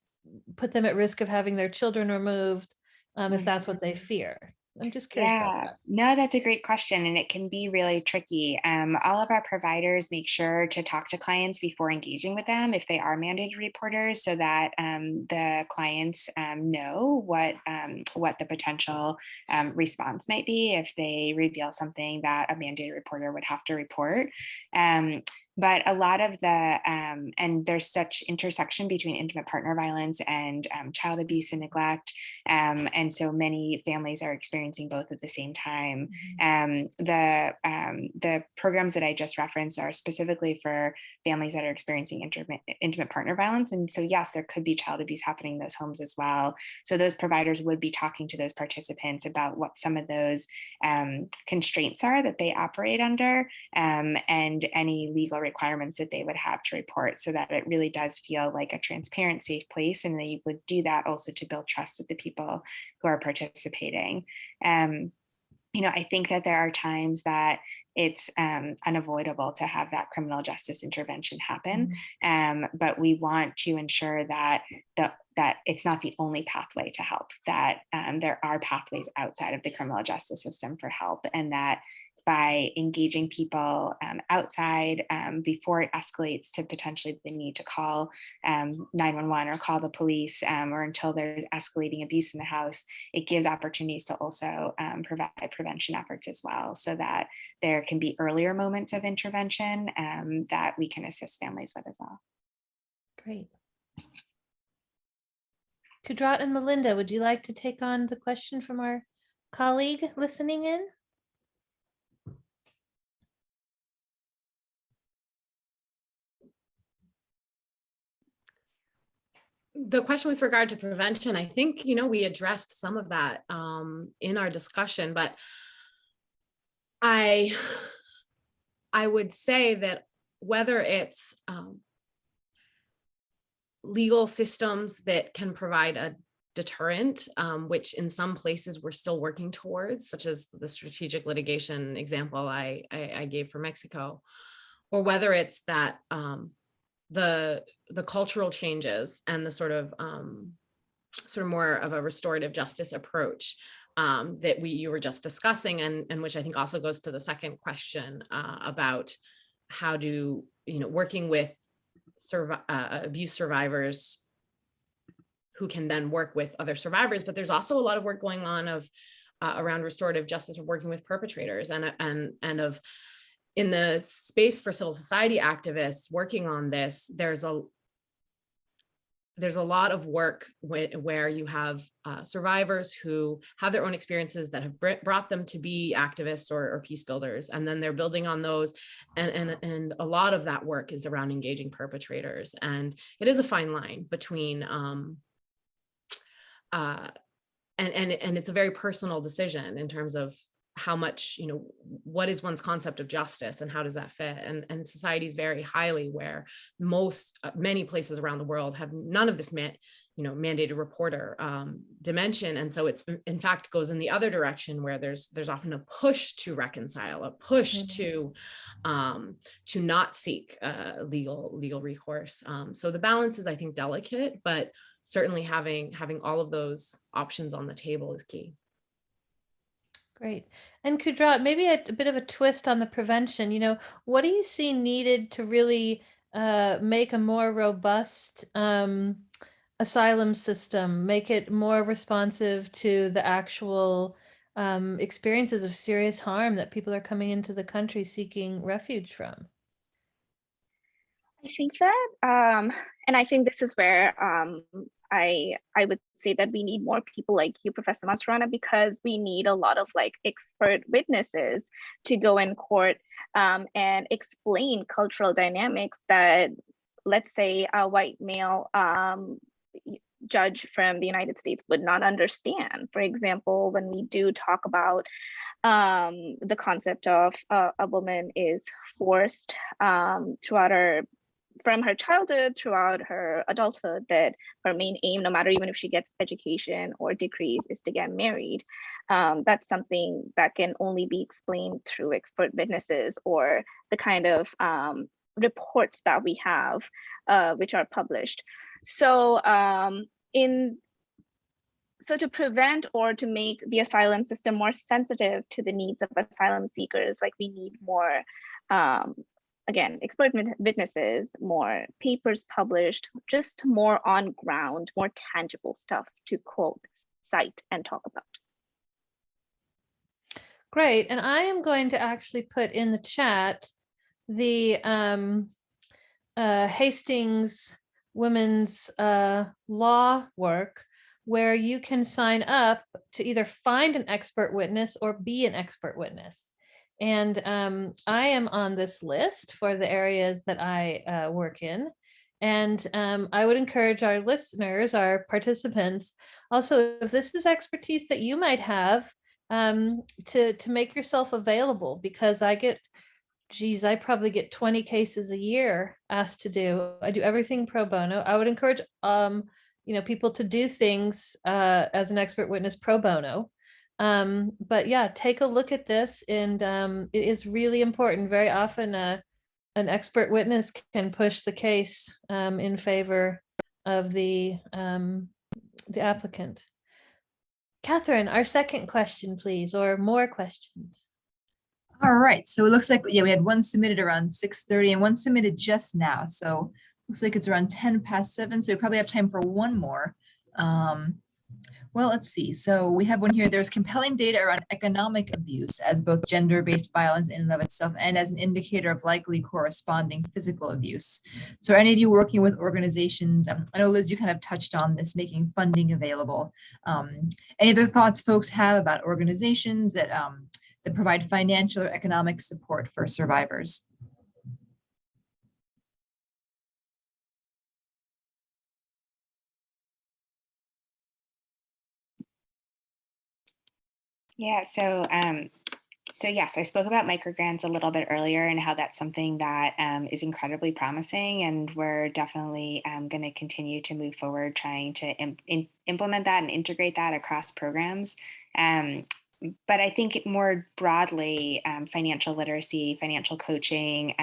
put them at risk of having their children removed if that's what they fear? I'm just curious about that. No, that's a great question. And it can be really tricky. All of our providers make sure to talk to clients before engaging with them if they are mandated reporters so that the clients know what the potential response might be if they reveal something that a mandated reporter would have to report. But a lot of the, and there's such intersection between intimate partner violence and child abuse and neglect. And so many families are experiencing both at the same time. The programs that I just referenced are specifically for families that are experiencing intimate partner violence. And so yes, there could be child abuse happening in those homes as well. So those providers would be talking to those participants about what some of those constraints are that they operate under and any legal requirements that they would have to report so that it really does feel like a transparent, safe place. And they would do that also to build trust with the people who are participating. You know, I think that there are times that it's unavoidable to have that criminal justice intervention happen, but we want to ensure that that it's not the only pathway to help, that there are pathways outside of the criminal justice system for help, and that by engaging people outside before it escalates to potentially the need to call 911 or call the police, or until there's escalating abuse in the house. It gives opportunities to also provide prevention efforts as well, so that there can be earlier moments of intervention that we can assist families with as well. Great. Kudrat and Melinda, would you like to take on the question from our colleague listening in? The question with regard to prevention, I think, we addressed some of that in our discussion, but I would say that whether it's legal systems that can provide a deterrent, which in some places we're still working towards, such as the strategic litigation example I gave for Mexico, or whether it's that the cultural changes and the sort of more of a restorative justice approach that you were just discussing, and which I think also goes to the second question about how do, working with abuse survivors who can then work with other survivors, but there's also a lot of work going on around restorative justice, or working with perpetrators, and of in the space for civil society activists working on this. There's a lot of work where you have survivors who have their own experiences that have brought them to be activists or peace builders, and then they're building on those. And a lot of that work is around engaging perpetrators. And it is a fine line between, and it's a very personal decision in terms of how much, what is one's concept of justice and how does that fit? And societies vary highly, where many places around the world have none of this mandated reporter dimension. And so it's, in fact, goes in the other direction, where there's often a push to reconcile, a push to not seek legal recourse. So the balance is, I think, delicate, but certainly having all of those options on the table is key. Great. And Kudrat, maybe a bit of a twist on the prevention. What do you see needed to really make a more robust asylum system, make it more responsive to the actual experiences of serious harm that people are coming into the country seeking refuge from? I think that, and I think this is where I would say that we need more people like you, Professor Masrana, because we need a lot of expert witnesses to go in court and explain cultural dynamics that, let's say, a white male judge from the United States would not understand. For example, when we do talk about the concept of a woman is forced from her childhood throughout her adulthood, that her main aim, no matter even if she gets education or degrees, is to get married. That's something that can only be explained through expert witnesses, or the kind of reports that we have, which are published. So to prevent or to make the asylum system more sensitive to the needs of asylum seekers, we need more again, expert witnesses, more papers published, just more on ground, more tangible stuff to quote, cite, and talk about. Great. And I am going to actually put in the chat the Hastings Women's Law work, where you can sign up to either find an expert witness or be an expert witness. And I am on this list for the areas that I work in. And I would encourage our listeners, our participants, also, if this is expertise that you might have, to make yourself available, because I probably get 20 cases a year asked to do. I do everything pro bono. I would encourage people to do things as an expert witness pro bono. But yeah, take a look at this, and it is really important. Very often an expert witness can push the case in favor of the applicant. Catherine, our second question, please, or more questions. All right, so it looks like, yeah, we had one submitted around 6:30 and one submitted just now. So looks like it's around 7:10, so we probably have time for one more. Well, let's see. So we have one here. There's compelling data around economic abuse as both gender-based violence in and of itself and as an indicator of likely corresponding physical abuse. So are any of you working with organizations? I know, Liz, you kind of touched on this, making funding available. Any other thoughts folks have about organizations that, that provide financial or economic support for survivors? Yeah, so yes, I spoke about microgrants a little bit earlier and how that's something that is incredibly promising, and we're definitely going to continue to move forward trying to implement that and integrate that across programs. But I think more broadly, financial literacy, financial coaching,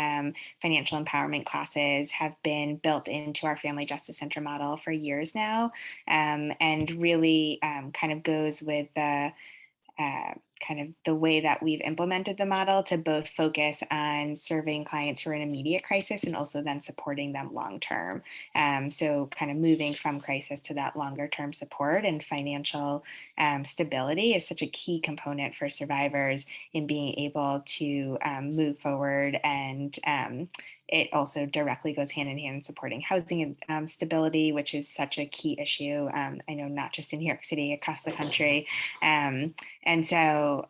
financial empowerment classes have been built into our Family Justice Center model for years now, and really kind of goes with the kind of the way that we've implemented the model to both focus on serving clients who are in immediate crisis and also then supporting them long term. So kind of moving from crisis to that longer term support, and financial stability is such a key component for survivors in being able to move forward, and it also directly goes hand in hand in supporting housing and stability, which is such a key issue. I know not just in New York City, across the country. And so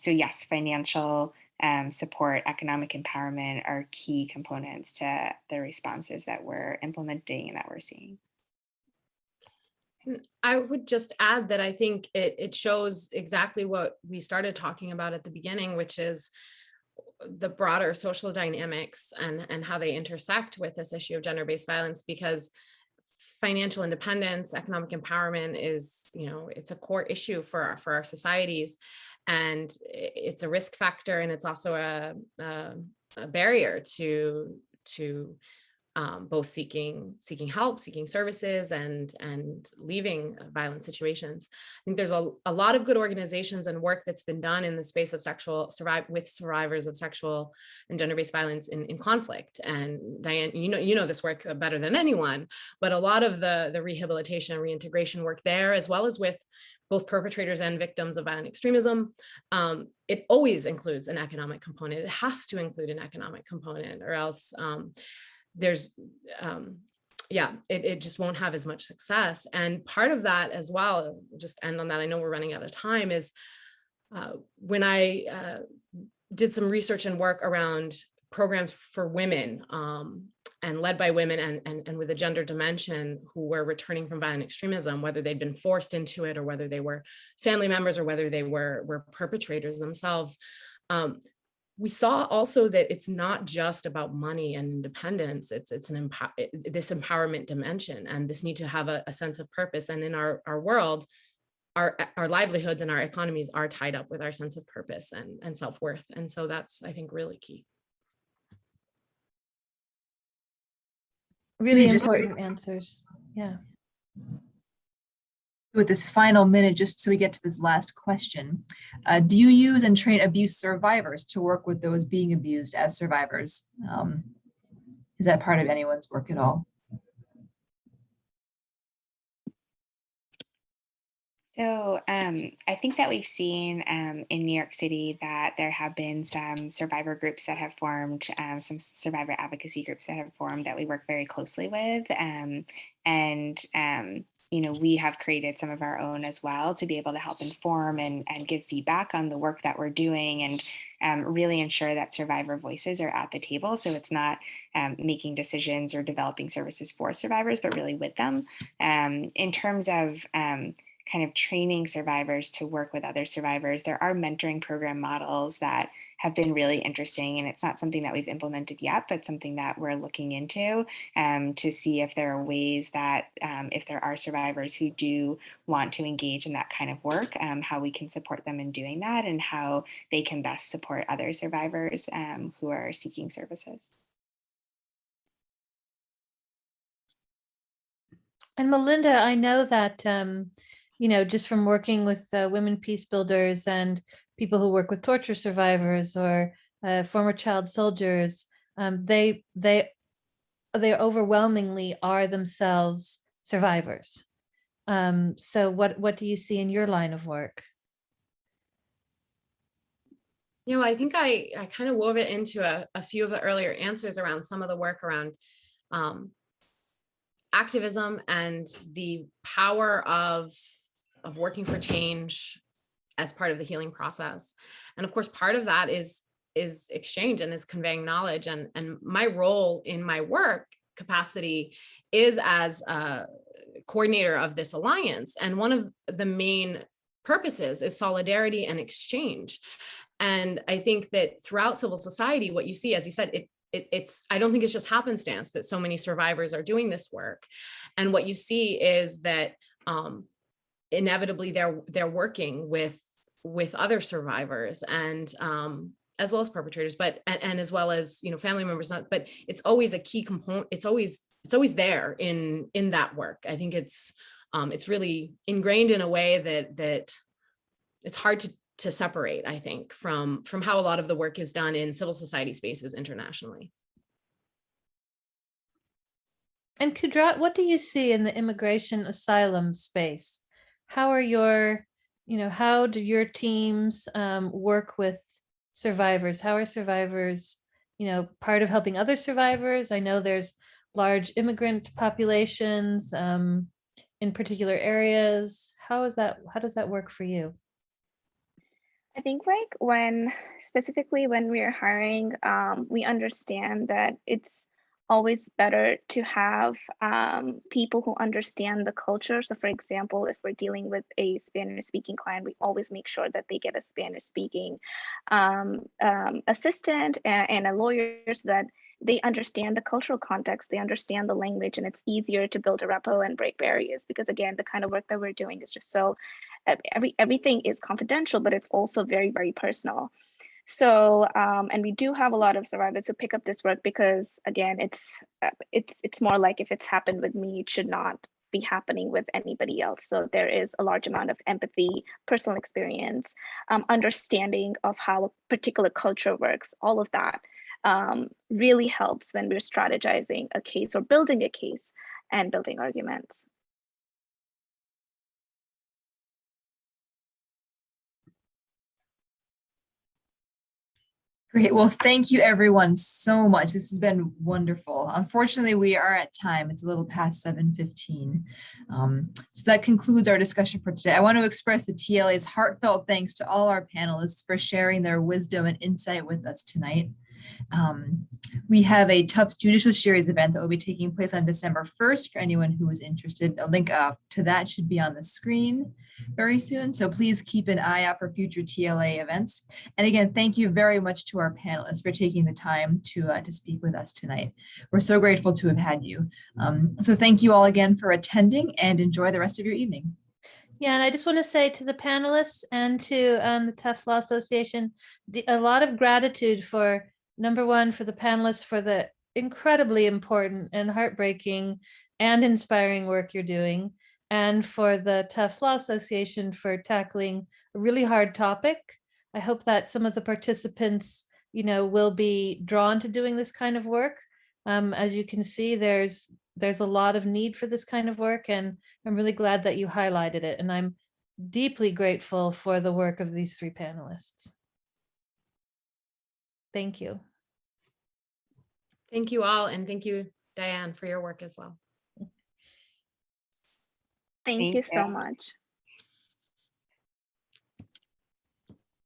yes, financial support, economic empowerment are key components to the responses that we're implementing and that we're seeing. I would just add that I think it shows exactly what we started talking about at the beginning, which is the broader social dynamics and how they intersect with this issue of gender-based violence, because financial independence, economic empowerment is, it's a core issue for our societies, and it's a risk factor, and it's also a barrier to both seeking help, seeking services, and leaving violent situations. I think there's a lot of good organizations and work that's been done in the space of with survivors of sexual and gender-based violence in conflict. And Diane, you know this work better than anyone, but a lot of the rehabilitation and reintegration work there, as well as with both perpetrators and victims of violent extremism, it always includes an economic component. It has to include an economic component, or else there's it just won't have as much success. And part of that as well, just end on that, I know we're running out of time, is when I did some research and work around programs for women, and led by women and with a gender dimension, who were returning from violent extremism, whether they'd been forced into it or whether they were family members or whether they were perpetrators themselves. We saw also that it's not just about money and independence. It's this empowerment dimension, and this need to have a sense of purpose. And in our world, our livelihoods and our economies are tied up with our sense of purpose and self-worth. And so that's, I think, really key. Really Just important answers. Yeah. with this final minute, just so we get to this last question, do you use and train abuse survivors to work with those being abused as survivors? Is that part of anyone's work at all? So I think that we've seen in New York City that there have been some survivor groups that have formed, some survivor advocacy groups that have formed that we work very closely with. We have created some of our own as well to be able to help inform and give feedback on the work that we're doing, and really ensure that survivor voices are at the table. So it's not making decisions or developing services for survivors, but really with them. In terms of kind of training survivors to work with other survivors, there are mentoring program models that have been really interesting, and it's not something that we've implemented yet, but something that we're looking into to see if there are ways that if there are survivors who do want to engage in that kind of work, how we can support them in doing that, and how they can best support other survivors who are seeking services. And Melinda, I know that, just from working with women peace builders and people who work with torture survivors or former child soldiers, they overwhelmingly are themselves survivors. So what do you see in your line of work? I think I kind of wove it into a few of the earlier answers around some of the work around activism and the power of working for change as part of the healing process. And of course, part of that is exchange and is conveying knowledge. And my role in my work capacity is as a coordinator of this alliance. And one of the main purposes is solidarity and exchange. And I think that throughout civil society, what you see, as you said, it's I don't think it's just happenstance that so many survivors are doing this work. And what you see is that inevitably they're working with other survivors and as well as perpetrators, but and as well as family members. But it's always a key component. It's always there in that work. I think it's really ingrained in a way that it's hard to separate, I think, from how a lot of the work is done in civil society spaces internationally. And Kudrat, what do you see in the immigration asylum space? How do your teams work with survivors? How are survivors, part of helping other survivors? I know there's large immigrant populations in particular areas. How does that work for you? I think specifically when we're hiring, we understand that it's always better to have people who understand the culture. So for example, if we're dealing with a Spanish speaking client, we always make sure that they get a Spanish speaking assistant and a lawyer so that they understand the cultural context, they understand the language, and it's easier to build a rapport and break barriers. Because again, the kind of work that we're doing is just so, everything is confidential, but it's also very, very personal. So, and we do have a lot of survivors who pick up this work because again, it's more like if it's happened with me, it should not be happening with anybody else. So there is a large amount of empathy, personal experience, understanding of how a particular culture works, all of that. Really helps when we're strategizing a case or building a case and building arguments. Great. Well, thank you everyone so much. This has been wonderful. Unfortunately, we are at time. It's a little past 7:15. So that concludes our discussion for today. I want to express the TLA's heartfelt thanks to all our panelists for sharing their wisdom and insight with us tonight. We have a Tufts Judicial Series event that will be taking place on December 1st for anyone who is interested. A link to that should be on the screen very soon. So please keep an eye out for future TLA events. And again, thank you very much to our panelists for taking the time to speak with us tonight. We're so grateful to have had you. So thank you all again for attending and enjoy the rest of your evening. Yeah, and I just want to say to the panelists and to the Tufts Law Association, a lot of gratitude for, number one, for the panelists for the incredibly important and heartbreaking and inspiring work you're doing, and for the Tufts Law Association for tackling a really hard topic. I hope that some of the participants, will be drawn to doing this kind of work. As you can see, there's a lot of need for this kind of work, and I'm really glad that you highlighted it. And I'm deeply grateful for the work of these three panelists. Thank you. Thank you all. And thank you, Diane, for your work as well. Thank you so much.